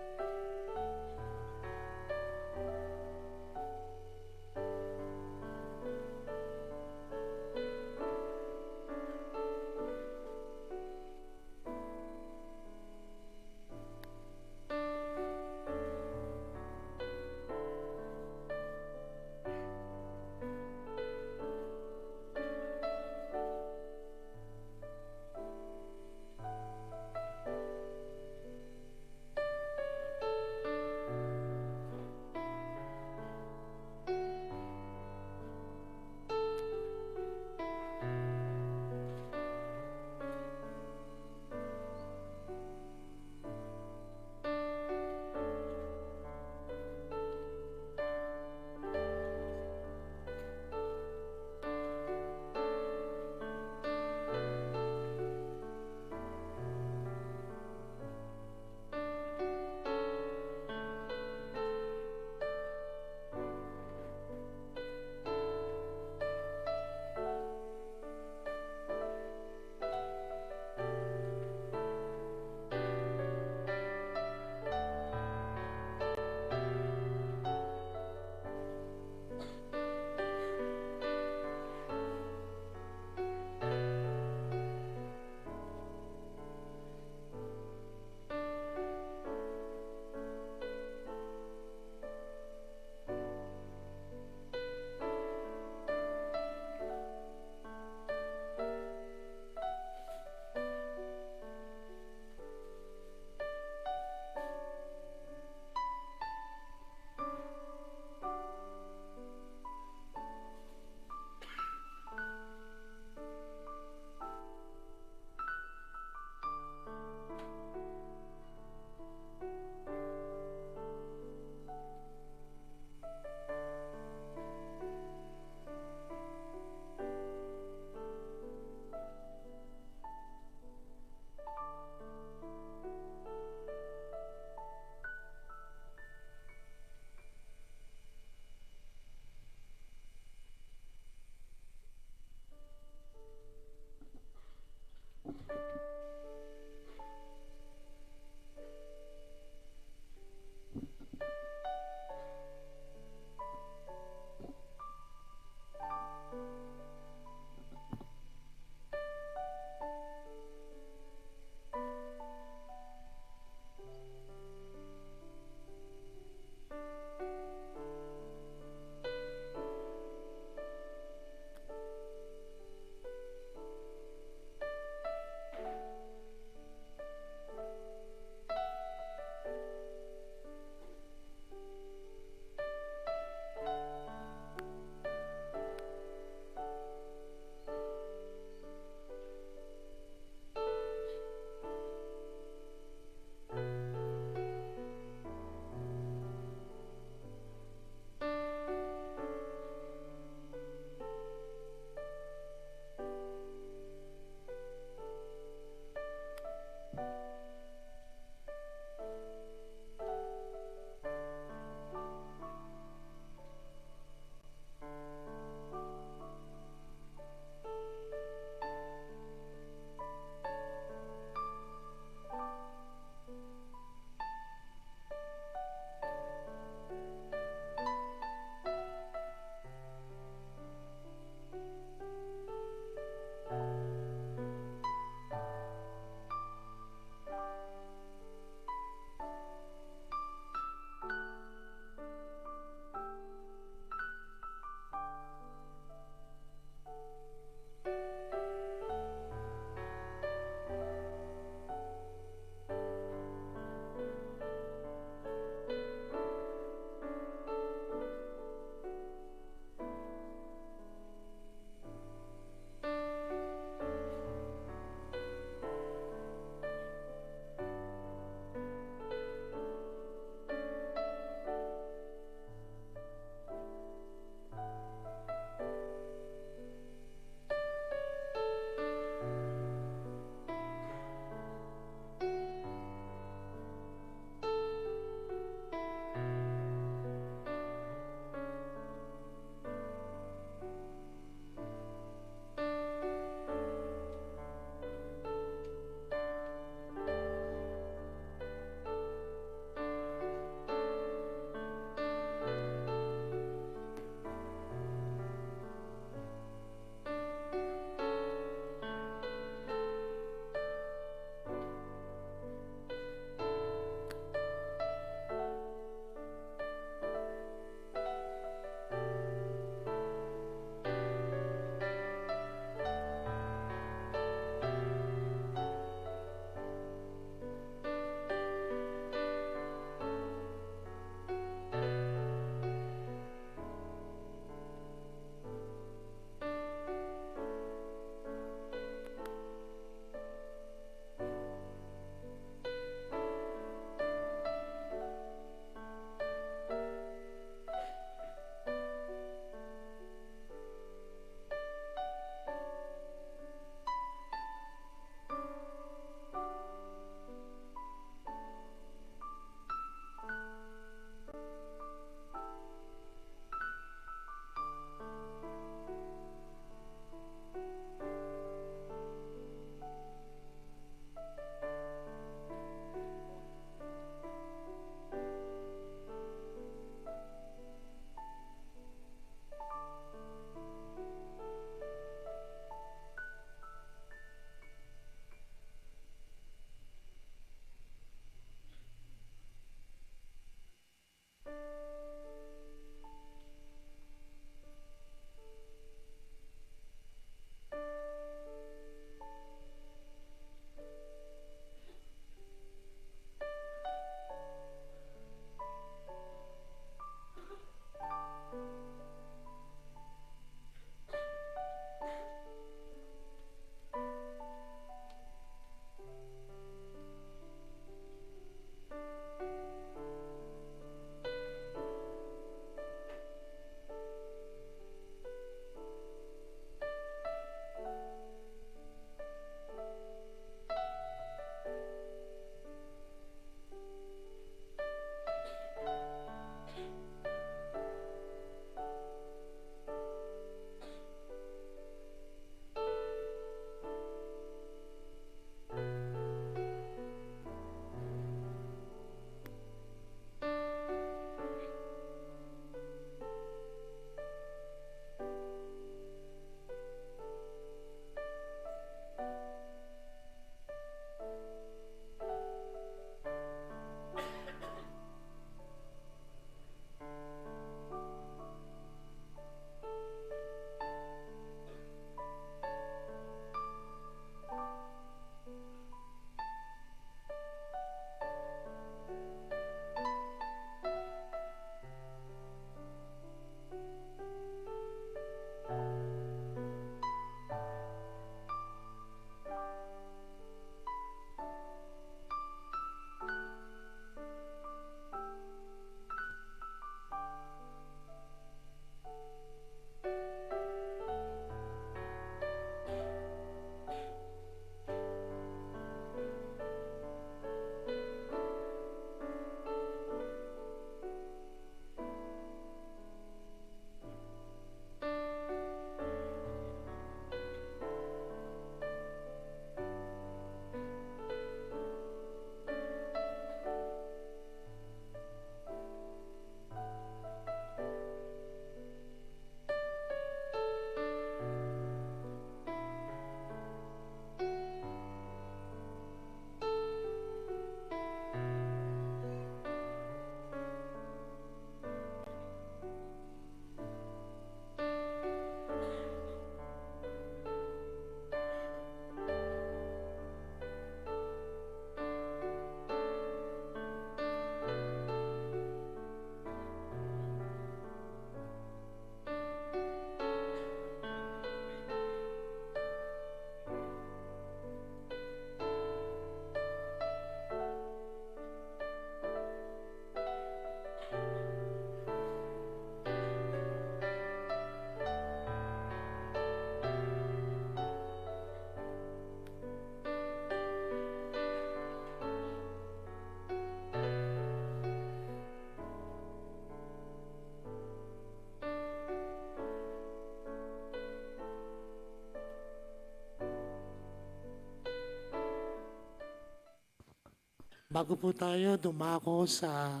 bago po tayo dumako sa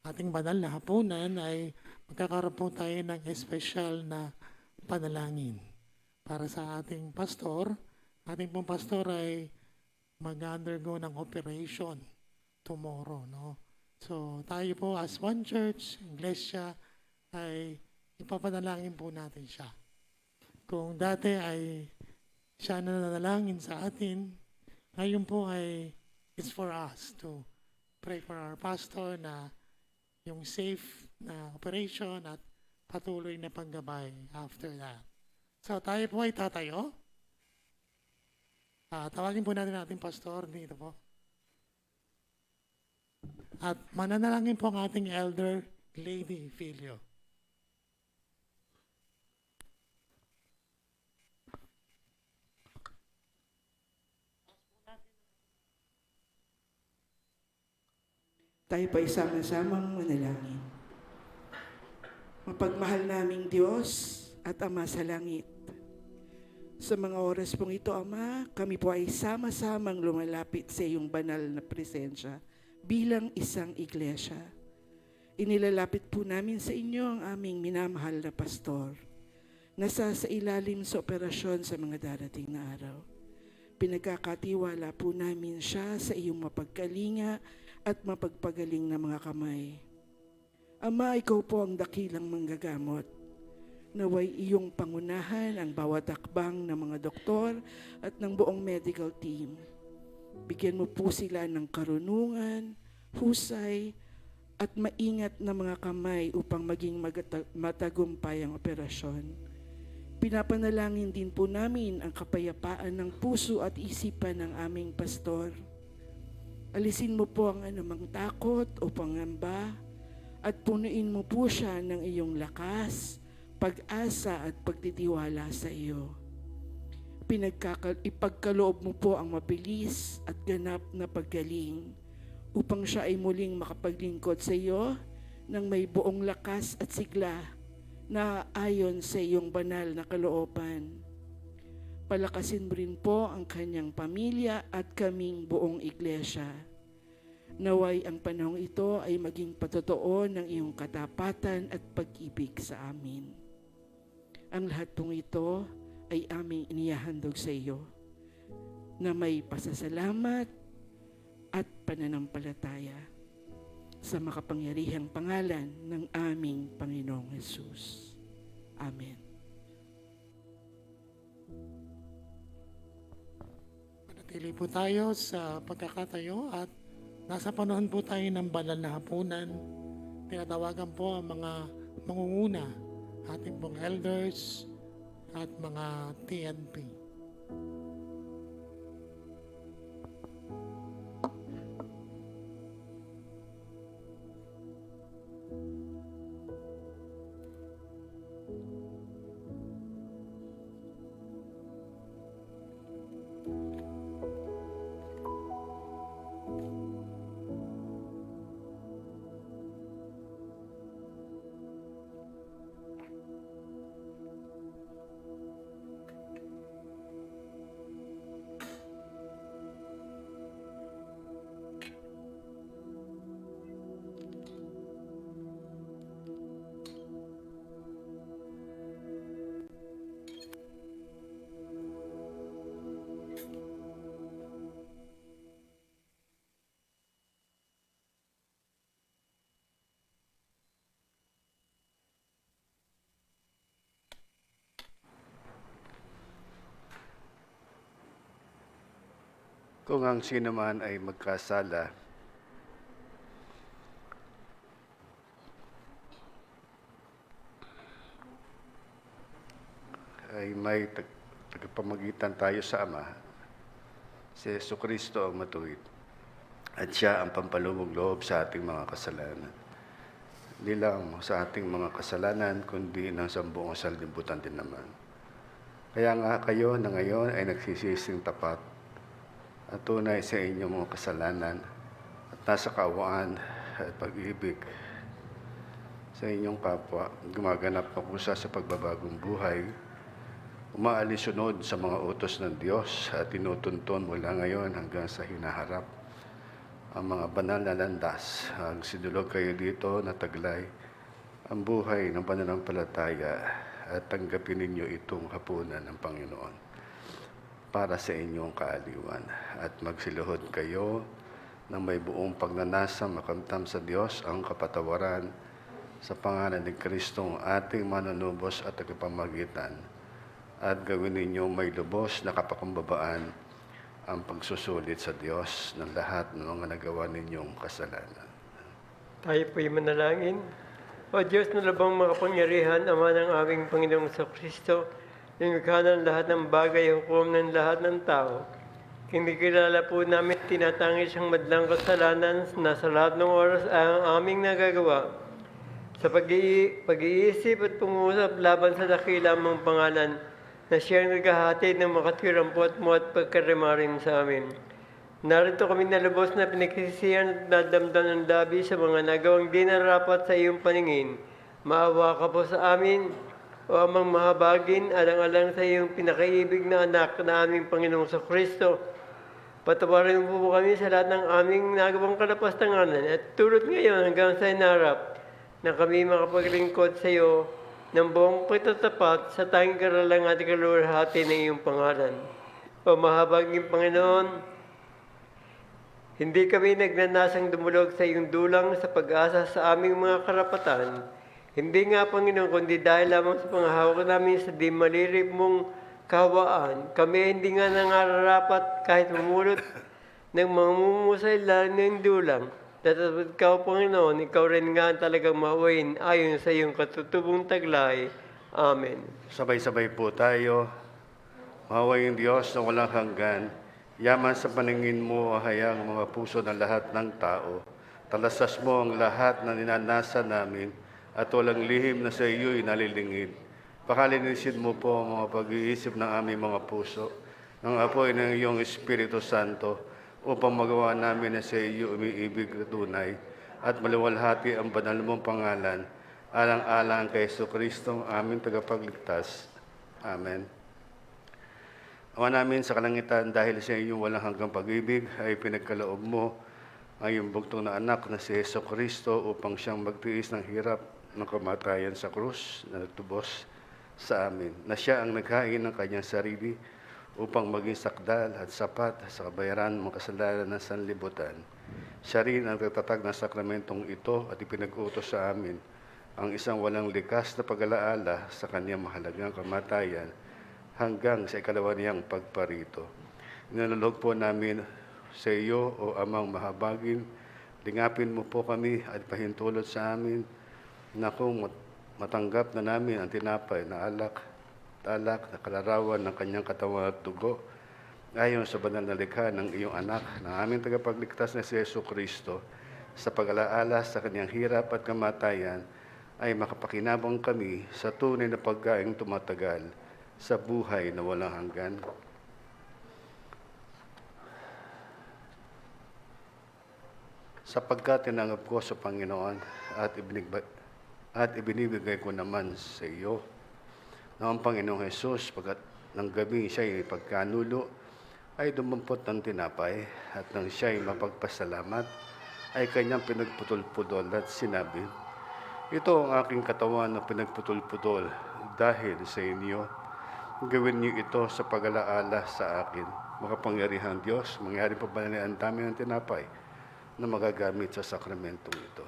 ating banal na hapunan ay magkakaroon po tayo ng espesyal na panalangin para sa ating pastor. Ating pong pastor ay mag-undergo ng operation tomorrow, no? So tayo po as one church, iglesia, ay ipapanalangin po natin siya. Kung dati ay siya na nanalangin sa atin, ngayon po ay it's for us to pray for our pastor na yung safe na operation at patuloy na paggabay after that. So tayo po ay tatayo. Tawagin po natin ating pastor dito po. At mananalangin po ang ating elder, Lady Filio. Tayo pa isama-samang manalangin. Mapagmahal naming Diyos at Ama sa langit. Sa mga oras pong ito, Ama, kami po ay sama-samang lumalapit sa iyong banal na presensya bilang isang iglesia. Inilalapit po namin sa inyo ang aming minamahal na pastor na sa ilalim sa operasyon sa mga darating na araw. Pinagkakatiwala po namin siya sa iyong mapagkalinga at mapagpagaling na mga kamay. Ama, ikaw po ang dakilang manggagamot. Naway iyong pangunahan ang bawat hakbang ng mga doktor at ng buong medical team. Bigyan mo po sila ng karunungan, husay, at maingat na mga kamay upang maging matagumpay ang operasyon. Pinapanalangin din po namin ang kapayapaan ng puso at isipan ng aming pastor. Alisin mo po ang anumang takot o pangamba at punuin mo po siya ng iyong lakas, pag-asa at pagtitiwala sa iyo. Ipagkaloob mo po ang mabilis at ganap na paggaling upang siya ay muling makapaglingkod sa iyo ng may buong lakas at sigla na ayon sa iyong banal na kalooban. Palakasin mo rin po ang kanyang pamilya at kaming buong iglesia. Naway ang panahong ito ay maging patotoo ng iyong katapatan at pag-ibig sa amin. Ang lahat pong ito ay aming inihahandog sa iyo na may pasasalamat at pananampalataya sa makapangyarihang pangalan ng aming Panginoong Hesus. Amen. Manatili po tayo sa pagkakatayo at nasa panahon po tayo ng banal na hapunan. Tinatawagan po ang mga mangunguna, ating pong elders at mga TNP. Kung ang sino man ay magkasala, ay may tagapamagitan tayo sa Ama, si Jesucristo ang matuwid. At siya ang pampalubog loob sa ating mga kasalanan. Hindi lang sa ating mga kasalanan, kundi ng sambuong sanlibutan din naman. Kaya nga kayo na ngayon ay nagsisising tapat at tunay sa inyong mga kasalanan at nasa kaawaan at pag-ibig sa inyong kapwa, gumaganap na kusa sa pagbabagong buhay, umaalisunod sa mga utos ng Diyos at tinutuntun mula ngayon hanggang sa hinaharap ang mga banal na landas. Ang sinulog kayo dito na taglay ang buhay ng pananampalataya at tanggapin ninyo itong hapunan ng Panginoon para sa inyong kaaliwan. At magsiluhod kayo ng may buong pagnanasa makamtam sa Diyos ang kapatawaran sa pangalan ni Kristong ating manunubos at tagapamagitan. At gawin ninyo may lubos na kapakumbabaan ang pagsusulit sa Diyos ng lahat ng mga nagawa ninyong kasalanan. Tayo po'y manalangin. O Diyos na labang makapangyarihan, Ama ng aming Panginoong Kristo, lumikha ng lahat ng bagay, hukom ng lahat ng tao. Kinikilala po namin tinatangis ang madlang kasalanan na sa lahat ng oras ang aming nagagawa. Sa pag-iisip at pangusap laban sa dakilang mong pangalan, na siyang naghahatid ng makatirang puwat mo at pagkarimarin sa amin. Narito kami na lubos na pinagsisihan at nadamdam ng labi sa mga nagawang di narapat sa iyong paningin. Maawa ka po sa amin, o amang mahabagin, alang-alang sa iyong pinakaibig na anak na aming Panginoong Kristo. Patawarin mo po kami sa lahat ng aming nagawang kalapastanganan at tulad ngayon hanggang sa inarap na kami makapaglingkod sa iyo ng buong patatapat sa tanging karalang at kalulhati ng iyong pangalan. O mahabaging Panginoon, hindi kami nagnanasang dumulog sa iyong dulang sa pag-asa sa aming mga karapatan. Hindi nga, Panginoon, kundi dahil lamang sa panghahawak namin sa di malirip mong kahawaan. Kami hindi nga nangarapat kahit mamulot ng mga mumusay lang ng dulang. Tatapat ikaw, Panginoon, ikaw rin nga talagang mahawain ayon sa iyong katutubong taglay. Amen. Sabay-sabay po tayo. Mahawaing Diyos na walang hanggan, yaman sa paningin mo, hayang mga puso ng lahat ng tao. Talasas mo ang lahat na ninanasa namin at walang lihim na sa iyo'y nalilingid. Pakalinisin mo po ang mga pag-iisip ng aming mga puso, ng apoy ng iyong Espiritu Santo, upang magawa namin na sa iyo umiibig na tunay at maluwalhati ang banal mong pangalan, alang-alang kay Jesucristo, aming tagapagligtas. Amen. Ama namin sa kalangitan, dahil sa iyong walang hanggang pag-ibig ay pinagkaloob mo ang iyong bugtong na anak na si Jesucristo upang siyang magtiis ng hirap ng kamatayan sa krus na nagtubos sa amin, na siya ang naghain ng kanyang sarili upang maging sakdal at sapat sa kabayaran ng kasalanan ng sanlibutan. Siya rin ang nagtatatag ng sakramentong ito at ipinag-utos sa amin ang isang walang likas na pag-alaala sa kanyang mahalagang kamatayan hanggang sa ikalawa niyang pagparito. Inalulog po namin sa iyo, O Amang mahabagin, lingapin mo po kami at pahintulot sa amin na kung matanggap na namin ang tinapay na alak na kalarawan ng kanyang katawan at dugo, ayon sa banal na likha ng iyong anak, na aming tagapagligtas na si Jesucristo, sa pag-alaala sa kanyang hirap at kamatayan, ay makapakinabang kami sa tunay na pagkaing tumatagal sa buhay na walang hanggan. Sapagkat tinanggap ko sa Panginoon at ibinibigay ko naman sa iyo na ang Panginoong Jesus, pagkat ng gabi siya'y pagkanulo, ay dumampot ng tinapay at nang siya'y mapagpasalamat, ay kanyang pinagputol-putol at sinabi, ito ang aking katawan na pinagputol-putol dahil sa inyo. Gawin niyo ito sa pag-alaala sa akin. Makapangyarihang Diyos, mangyari pa ba ang dami ng tinapay na magagamit sa sakramentong ito.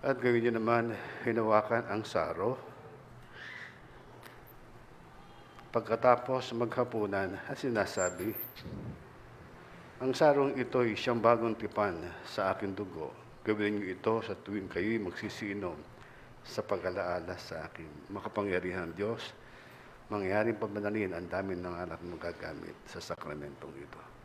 At gawin niyo naman, hinawakan ang saro. Pagkatapos maghapunan, sinasabi, ang sarong ito ay siyang bagong tipan sa aking dugo. Gawin niyo ito sa tuwing kayo'y magsisinom sa pag-alaala sa akin. Makapangyarihang Diyos, mangyaring pamanalin ang dami ng anak na magagamit sa sakramentong ito.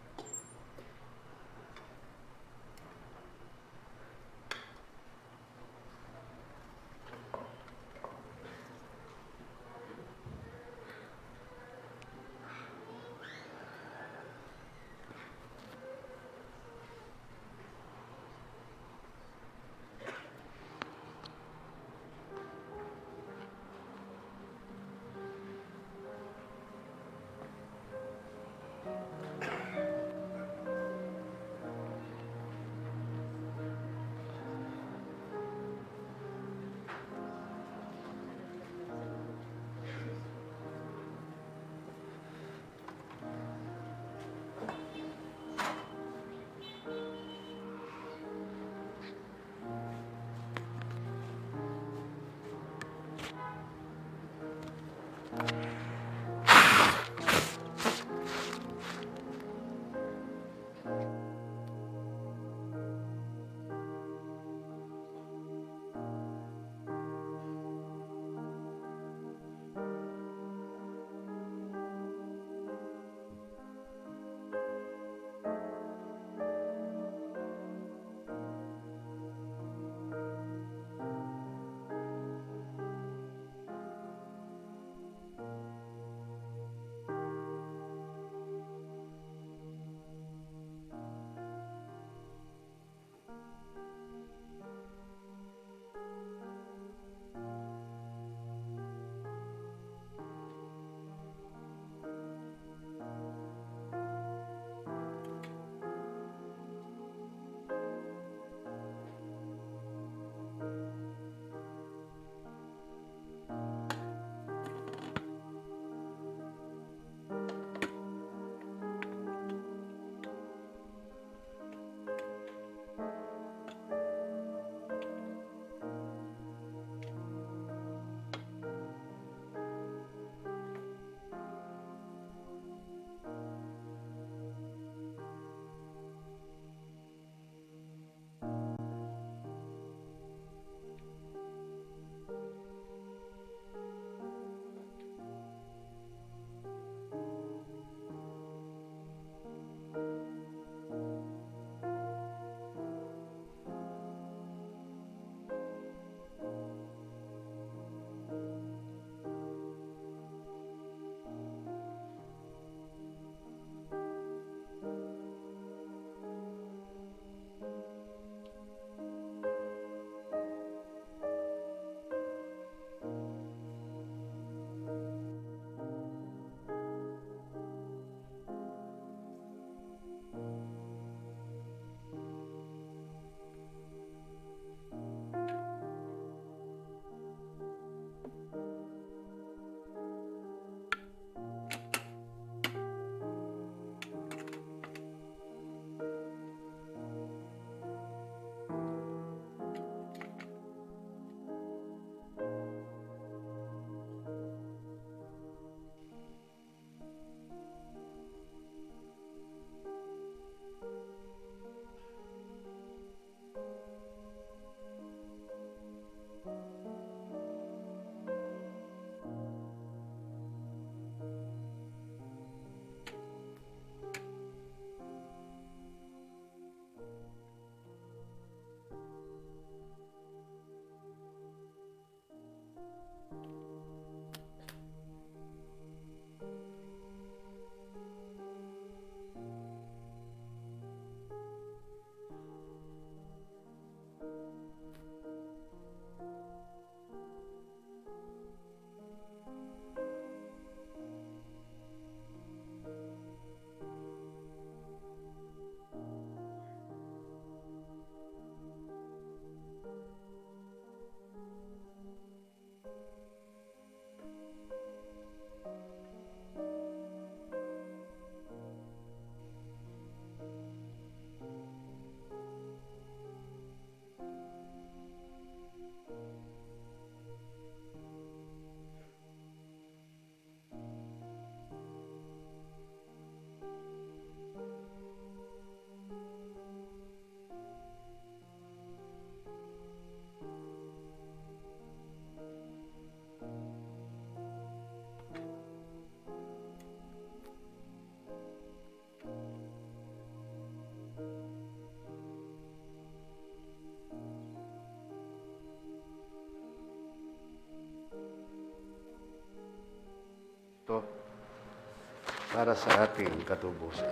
para sa ating katubusan.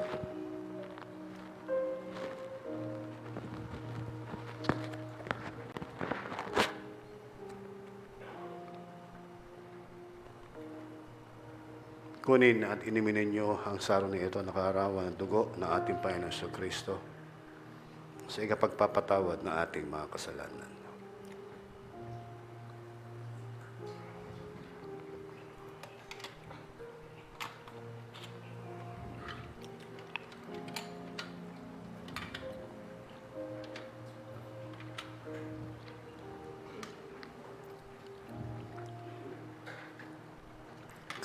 Kunin at inimin ninyo ang sarong na ito na kaarawan ng dugo ng ating Panginoon Jesucristo sa ikapagpapatawad ng ating mga kasalanan.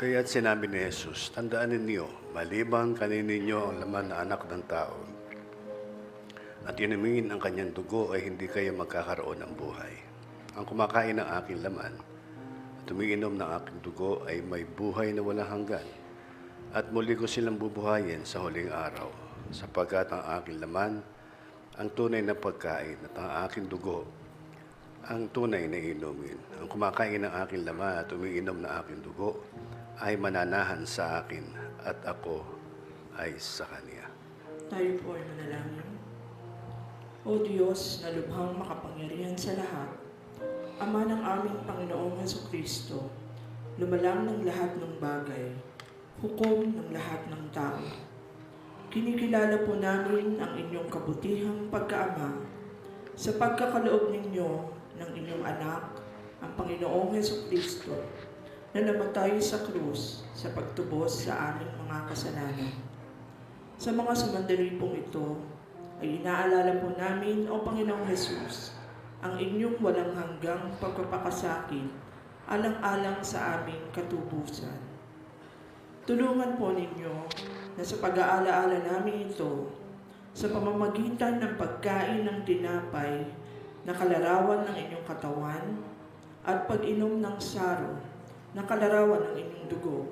Kaya't sinabi ni Jesus, tandaan ninyo, maliban kaninyo ang laman na anak ng tao, at inumin ang kanyang dugo ay hindi kayo magkakaroon ng buhay. Ang kumakain ng aking laman at umiinom ng aking dugo ay may buhay na walang hanggan, at muli ko silang bubuhayin sa huling araw, sapagkat ang aking laman, ang tunay na pagkain at ang aking dugo, ang tunay na inumin. Ang kumakain ng aking laman at umiinom ng aking dugo ay mananahan sa akin at ako ay sa Kanya. Tayo po ay manalangin. O Diyos na lubhang makapangyarihan sa lahat, Ama ng aming Panginoong Jesucristo, lumalang ng lahat ng bagay, hukom ng lahat ng tao. Kinikilala po namin ang inyong kabutihang pagkaama sa pagkakaloob ninyo ng inyong anak, ang Panginoong Jesucristo, na namatay sa krus sa pagtubos sa aming mga kasalanan. Sa mga sumandali pong ito, ay inaalala po namin, O Panginoong Jesus, ang inyong walang hanggang pagpapakasakit alang-alang sa aming katubusan. Tulungan po ninyo na sa pag-aalaala namin ito, sa pamamagitan ng pagkain ng tinapay na kalarawan ng inyong katawan at pag-inom ng saro na kalarawan ng inyong dugo,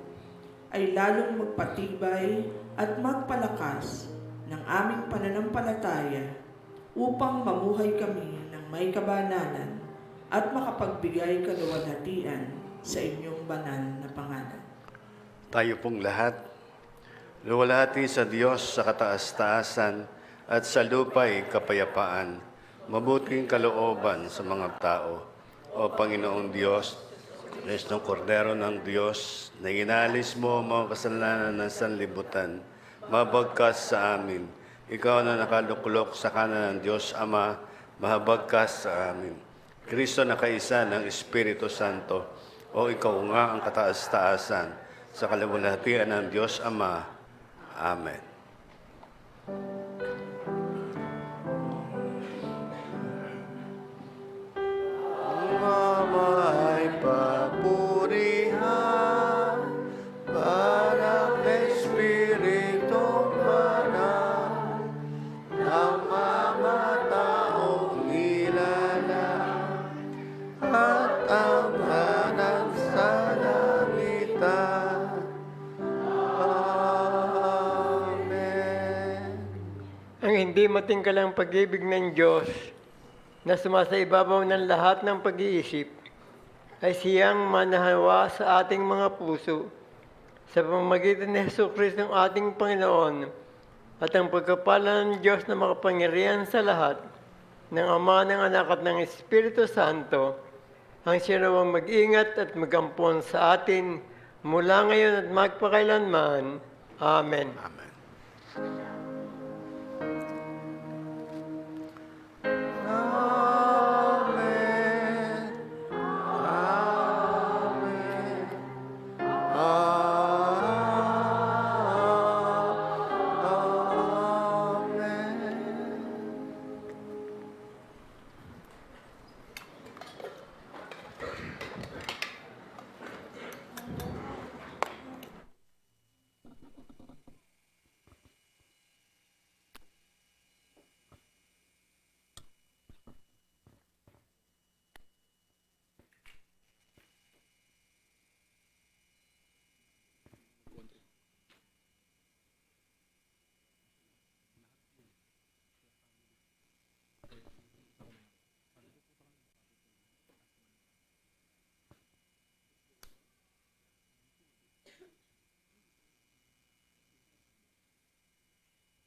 ay lalong magpatibay at magpalakas ng aming pananampalataya upang mamuhay kami ng may kabananan at makapagbigay kaluwalhatian sa inyong banal na pangalan. Tayo pong lahat, luwalhati sa Diyos sa kataas-taasan at sa lupa'y kapayapaan, mabuting kalooban sa mga tao. O Panginoong Diyos, Kristong Kordero ng Diyos, na inalis mo ang mga kasalanan ng sanlibutan, mabagkas sa amin. Ikaw na nakaluklok sa kanan ng Diyos Ama, mahabagkas sa amin. Kristo na kaisa ng Espiritu Santo, o ikaw nga ang kataas-taasan sa kaluwalhatian ng Diyos Ama. Amen. Mamay papurihan para Espiritu Banal ng mga taong nilala at ang hanang salangita. Amen. Ang hindi matingkalang pag-ibig ng Diyos na sumasaibabaw ng lahat ng pag-iisip ay siyang manahawa sa ating mga puso sa pamamagitan ni Jesucristo ng ating Panginoon at ang pagkapala ng Diyos na makapangyarihan sa lahat ng Ama, ng Anak at ng Espiritu Santo ang siya nawang mag-ingat at magampon sa atin mula ngayon at magpakailanman. Amen. Amen.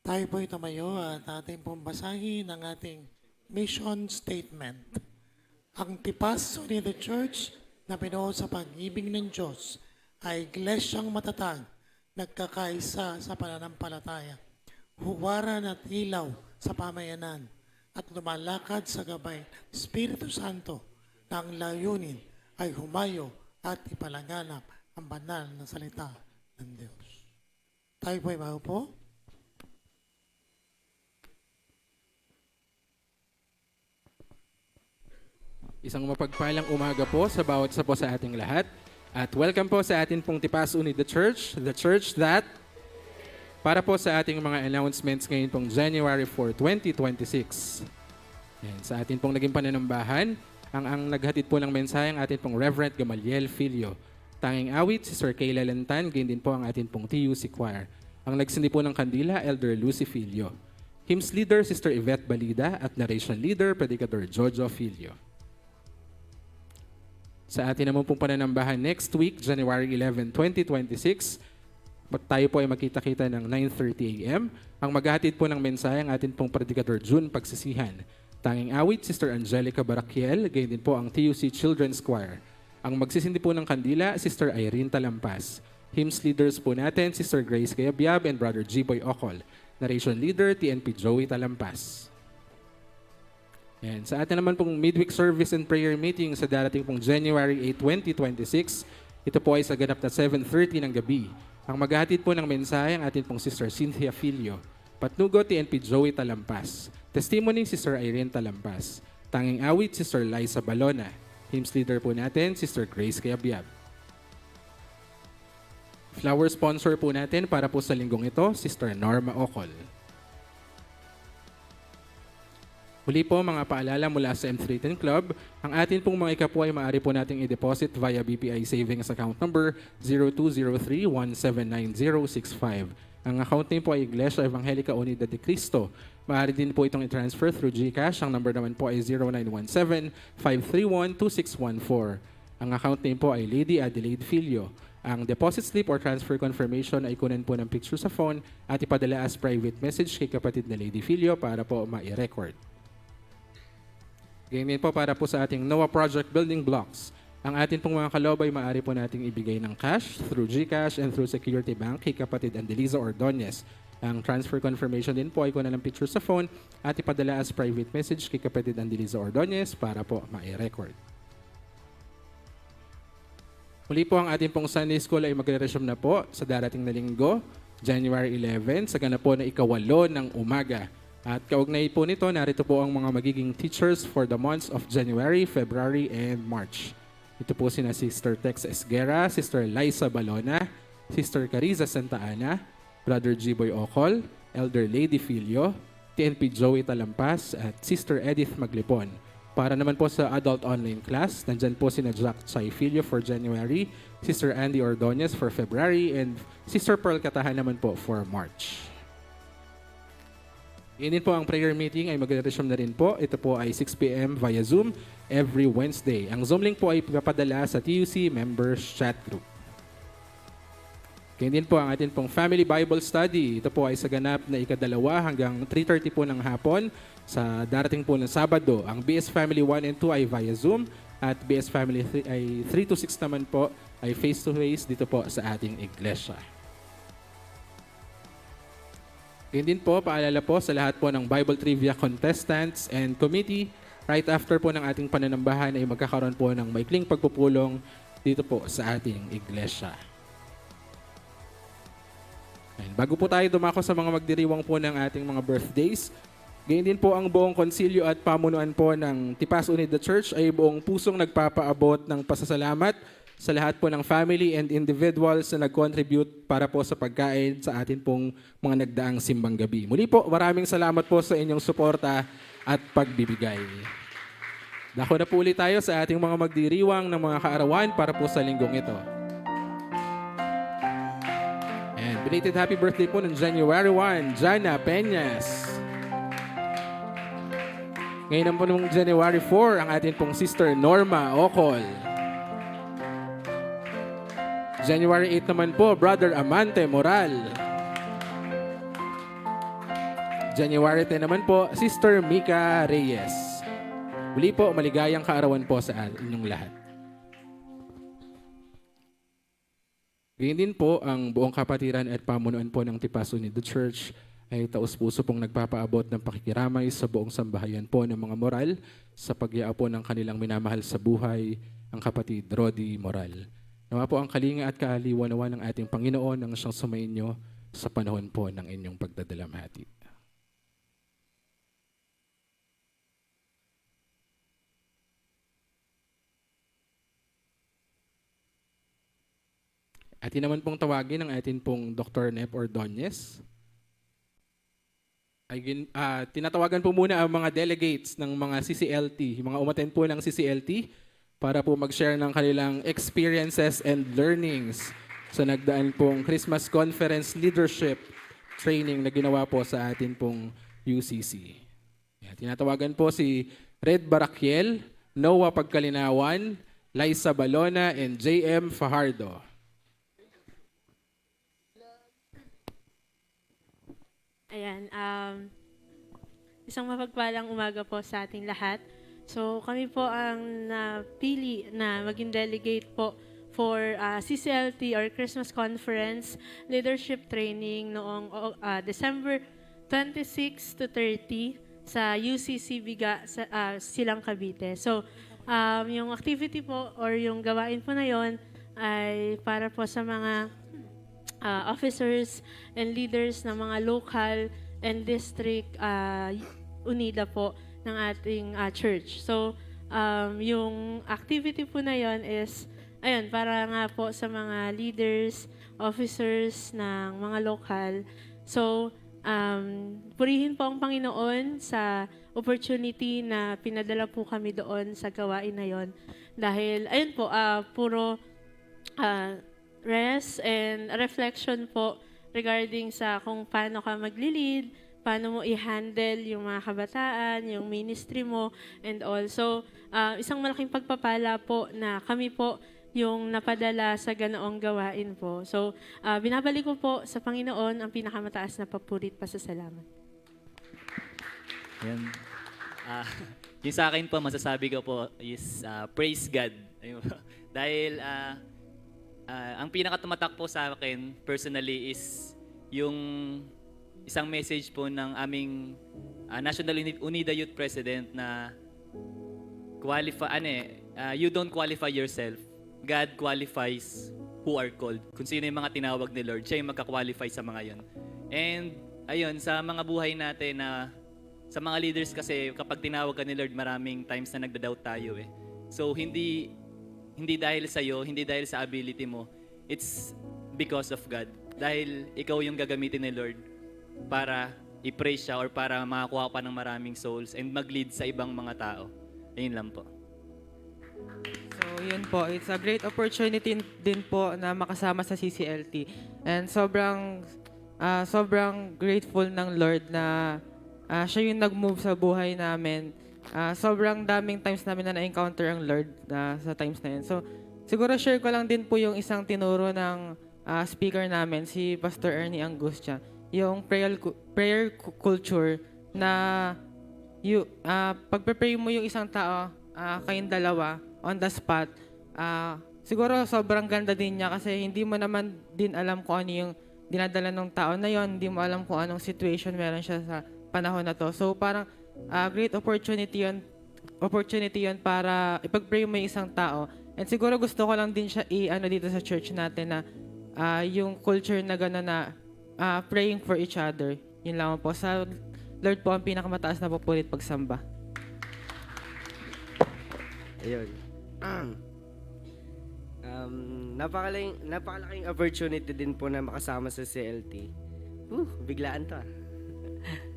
Tayo po'y tumayo at ating pong basahin ang ating mission statement. Ang tipas ni the Church na binuo sa pag-ibig ng Diyos ay iglesyang matatag, nagkakaisa sa pananampalataya, huwaran at ilaw sa pamayanan, at lumalakad sa gabay ng Espiritu Santo na ang layunin ay humayo at ipalaganap ang banal na salita ng Diyos. Tayo po'y maupo. Isang mapagpalang umaga po sa bawat isa po sa ating lahat. At welcome po sa atin pong Tipas Uni the church that, para po sa ating mga announcements ngayon pong January 4, 2026. Yan, sa atin pong naging pananambahan, ang naghatid po ng mensahe ang atin pong Reverend Gamaliel Filio. Tanging awit, si Sir Kayla Lantan, gayon din po ang atin pong TUC Choir. Ang nagsindi po ng kandila, Elder Lucy Filio. Hymns leader, Sister Yvette Balida, at narration leader, Predicador Jojo Filio. Sa atin naman pong pananambahan next week, January 11, 2026, tayo po ay makita-kita ng 9:30 a.m. Ang maghahatid po ng mensahe ang atin pong Predicador June Pagsisihan. Tanging awit, Sister Angelica Barakiel, gayon din po ang TUC Children's Choir. Ang magsisindi po ng kandila, Sister Irene Talampas. Hymns leaders po natin, Sister Grace Gayabyab and Brother G-Boy Ocol. Narration leader, TNP Joey Talampas. Yan. Sa atin naman pong midweek service and prayer meeting sa darating pong January 8, 2026, ito po ay sa ganap na 7:30 ng gabi. Ang maghahatid po ng mensahe ang atin pong Sister Cynthia Filio. Patnugo, TNP Joey Talampas. Testimony, Sister Irene Talampas. Tanging awit, Sister Liza Balona. Hymns leader po natin, Sister Grace Gayabyab. Flower sponsor po natin para po sa linggong ito, Sister Norma Ocol. Muli po mga paalala mula sa M310 Club, ang atin pong mga ikapo ay maaari po nating i-deposit via BPI Savings Account Number 0203-179-065. Ang account name po ay Iglesia Evangelica Unida de Cristo. Maaari din po itong i-transfer through GCash. Ang number naman po ay 0917-531-2614. Ang account name po ay Lady Adelaide Filio. Ang deposit slip or transfer confirmation ay kunan po ng picture sa phone at ipadala as private message kay kapatid na Lady Filio para po ma-record. Ganyan po para po sa ating NOAA Project Building Blocks. Ang atin pong mga kaloob ay maaari po nating ibigay ng cash through GCash and through Security Bank kay kapatid Andeliza Ordonez. Ang transfer confirmation din po ay kunan ng picture sa phone at ipadala as private message kay kapatid Andeliza Ordonez para po ma-record. Muli po ang ating pong Sunday School ay magre-resume na po sa darating na linggo, January 11, sa ganap po na 8 ng umaga. At kaugnay po nito, narito po ang mga magiging teachers for the months of January, February, and March. Ito po sina Sister Tex Esguera, Sister Liza Balona, Sister Cariza Santa Ana, Brother G-Boy Ocol, Elder Lady Filio, TNP Joey Talampas, at Sister Edith Maglipon. Para naman po sa adult online class, nandyan po sina Jack Chai Filio for January, Sister Andy Ordonez for February, and Sister Pearl Katahan naman po for March. Yan din po ang prayer meeting ay mag-resume na rin po. Ito po ay 6 p.m. via Zoom every Wednesday. Ang Zoom link po ay ipapadala sa TUC Members Chat Group. Yan din po ang atin pong Family Bible Study. Ito po ay sa ganap na ikadalawa hanggang 3:30 po ng hapon sa darating po ng Sabado. Ang BS Family 1 and 2 ay via Zoom at BS Family 3 ay 3 to 6 naman po ay face-to-face dito po sa ating iglesia. Ganyan din po, paalala po sa lahat po ng Bible Trivia contestants and committee, right after po ng ating pananambahan ay magkakaroon po ng maikling pagpupulong dito po sa ating iglesia. And bago po tayo dumako sa mga magdiriwang po ng ating mga birthdays, ganyan din po ang buong konsilyo at pamunuan po ng Tipas Uni the Church ay buong pusong nagpapaabot ng pasasalamat sa lahat po ng family and individuals na nag-contribute para po sa pagkain sa atin pong mga nagdaang simbang gabi. Muli po, maraming salamat po sa inyong suporta at pagbibigay. Dako na po ulit tayo sa ating mga magdiriwang ng mga kaarawan para po sa linggong ito. And belated happy birthday po ng January 1, Jana Peñas. Ngayon po ng January 4, ang atin pong Sister Norma Ocol. January 8 naman po, Brother Amante Moral. January 10 naman po, Sister Mika Reyes. Muli po, maligayang kaarawan po sa inyong lahat. Ganyan din po ang buong kapatiran at pamunuan po ng Tipas Unido Church ay taus-puso pong nagpapaabot ng pakikiramay sa buong sambahayan po ng mga moral sa pag-iaapo ng kanilang minamahal sa buhay, ang kapatid Rodi Moral. Nawa po ang kalinga at kaaliwan-awa ng ating Panginoon ang siyang sumainyo sa panahon po ng inyong pagdadalamhati. Atin naman pong tawagin ang atin pong Dr. Nep Ordonez. Tinatawagan po muna ang mga delegates ng mga CCLT, mga umattend po ng CCLT para po mag-share ng kanilang experiences and learnings sa nagdaan pong Christmas Conference Leadership Training na ginawa po sa atin pong UCC. Tinatawagan po si Red Barakiel, Noah Pagkalinawan, Liza Balona, and JM Fajardo. Ayan, isang mapagpalang umaga po sa ating lahat. So kami po ang napili na maging delegate po for CCLT or Christmas Conference Leadership Training noong December 26 to 30 sa UCC Biga sa Silang Cavite. So yung activity po or yung gawain po na yon ay para po sa mga officers and leaders ng mga local and district unida po ng ating church. So, yung activity po na yon is, ayun, para nga po sa mga leaders, officers ng mga local. So, purihin po ang Panginoon sa opportunity na pinadala po kami doon sa gawain na yon. Dahil, ayun po, puro rest and reflection po regarding sa kung paano ka magli-lead, paano mo i-handle yung mga kabataan, yung ministry mo, and also isang malaking pagpapala po na kami po yung napadala sa ganoong gawain po. So, binabalik ko po sa Panginoon ang pinakamataas na papurit pa sa salamat. Yan. Yung sa akin po, masasabi ko po is praise God. Ayun. Dahil ang pinakatumatak po sa akin personally is yung isang message po ng aming National Unida Youth President na you don't qualify yourself. God qualifies who are called. Kung sino yung mga tinawag ni Lord, siya yung magka-qualify sa mga yon. And ayun, sa mga buhay natin sa mga leaders kasi kapag tinawag ka ni Lord, maraming times na nagda-doubt tayo eh. So hindi dahil sa iyo, hindi dahil sa ability mo. It's because of God. Dahil ikaw yung gagamitin ni Lord para i-praise siya or para makakuha pa ng maraming souls and mag-lead sa ibang mga tao. Ayun lang po. So yun po, it's a great opportunity din po na makasama sa CCLT. And sobrang grateful ng Lord na siya yung nag-move sa buhay namin. Sobrang daming times namin na na-encounter ang Lord sa times na yun. So, siguro share ko lang din po yung isang tinuro ng speaker namin, si Pastor Ernie Angustia. Yung prayer culture na pagpe-pray mo yung isang tao, kayong dalawa, on the spot, siguro sobrang ganda din niya kasi hindi mo naman din alam kung ano yung dinadala ng tao na yon, hindi mo alam kung anong situation meron siya sa panahon na to. So, parang great opportunity yun para ipag-pray mo yung isang tao. And siguro gusto ko lang din siya dito sa church natin na yung culture na gano'n na praying for each other. Yun lang po. Sa Lord po ang pinakamataas na papulit pagsamba. Ayun. Napakalaking opportunity din po na makasama sa CLT. Biglaan to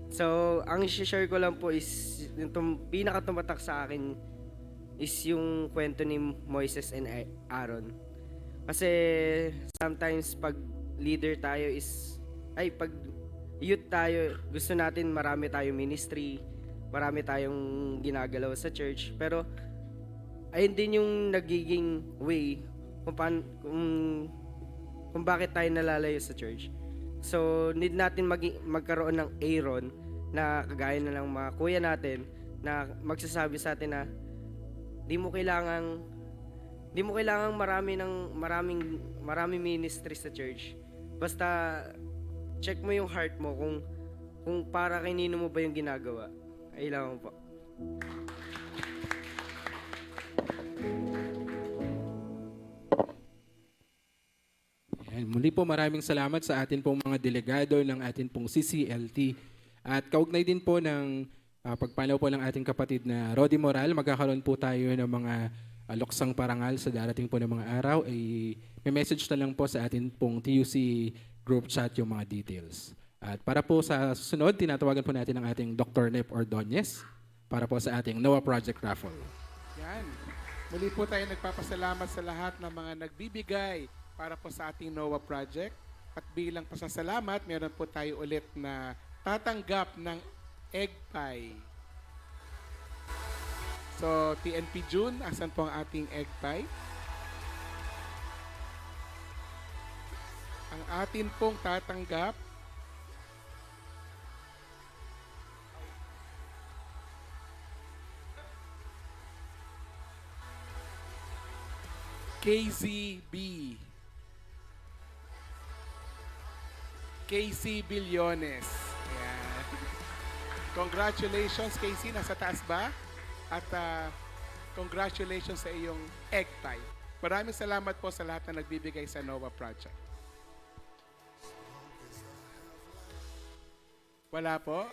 So, ang i-share ko lang po is yung pinakatumatak sa akin is yung kwento ni Moises and Aaron. Kasi sometimes pag leader tayo pag youth tayo, gusto natin marami tayong ministry, marami tayong ginagalaw sa church, pero ayun din yung nagiging way kung bakit tayo nalalayo sa church. So, need natin magkaroon ng Aaron na kagaya na lang mga kuya natin na magsasabi sa atin na di mo kailangang maraming ministry sa church. Basta check mo yung heart mo kung para kanino mo ba yung ginagawa. Ay lang po. Ayan, muli po maraming salamat sa atin pong mga delegado ng atin pong CCLT. At kaugnay din po ng pagpanaw po ng ating kapatid na Rodi Moral, magkakaroon po tayo ng mga luksang parangal sa darating po ng mga araw. May message na lang po sa atin pong TUC group chat yung mga details. At para po sa susunod, tinatawagan po natin ang ating Dr. Nep Ordonez para po sa ating NOAA Project Raffle. Yan. Muli po tayo nagpapasalamat sa lahat ng mga nagbibigay para po sa ating NOAA Project. At bilang pasasalamat, meron po tayo ulit na tatanggap ng egg pie. So, TNP June, asan po ang ating egg pie? Ang atin pong tatanggap KZB. KC Billones. Ayan. Congratulations, KC. Nasa taas ba? At congratulations sa iyong egg pie. Maraming salamat po sa lahat na nagbibigay sa NOAA Project. Wala po?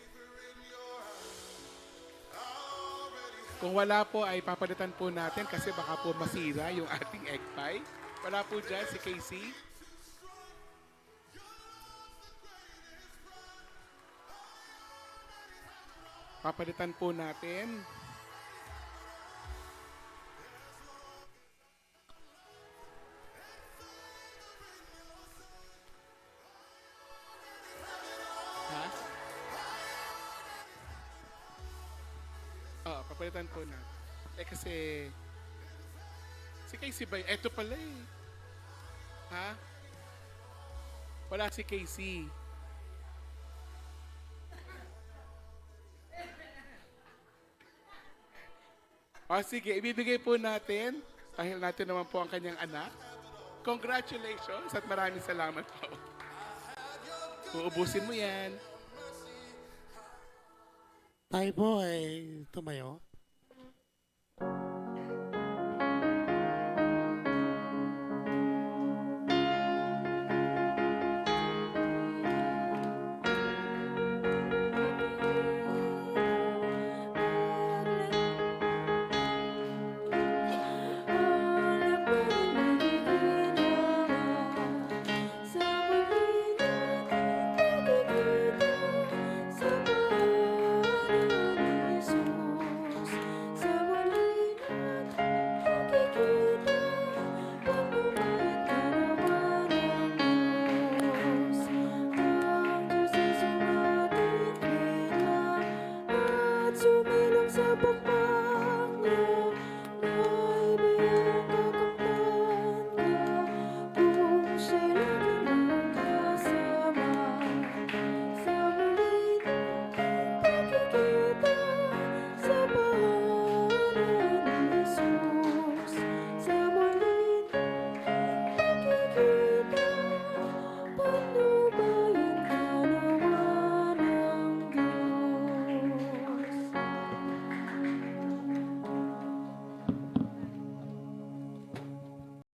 Kung wala po ay papalitan po natin kasi baka po masira yung ating egg pie. Wala po dyan si Casey. Papalitan po natin. Ha? Oo, papalitan po natin. Kasi si Casey ba? Eto pala eh. Ha? Wala si Casey. O sige, ibibigay po natin dahil natin naman po ang kanyang anak. Congratulations at maraming salamat po. Uubusin mo yan. Tayo po ay tumayo. Sumilong sa pagpangin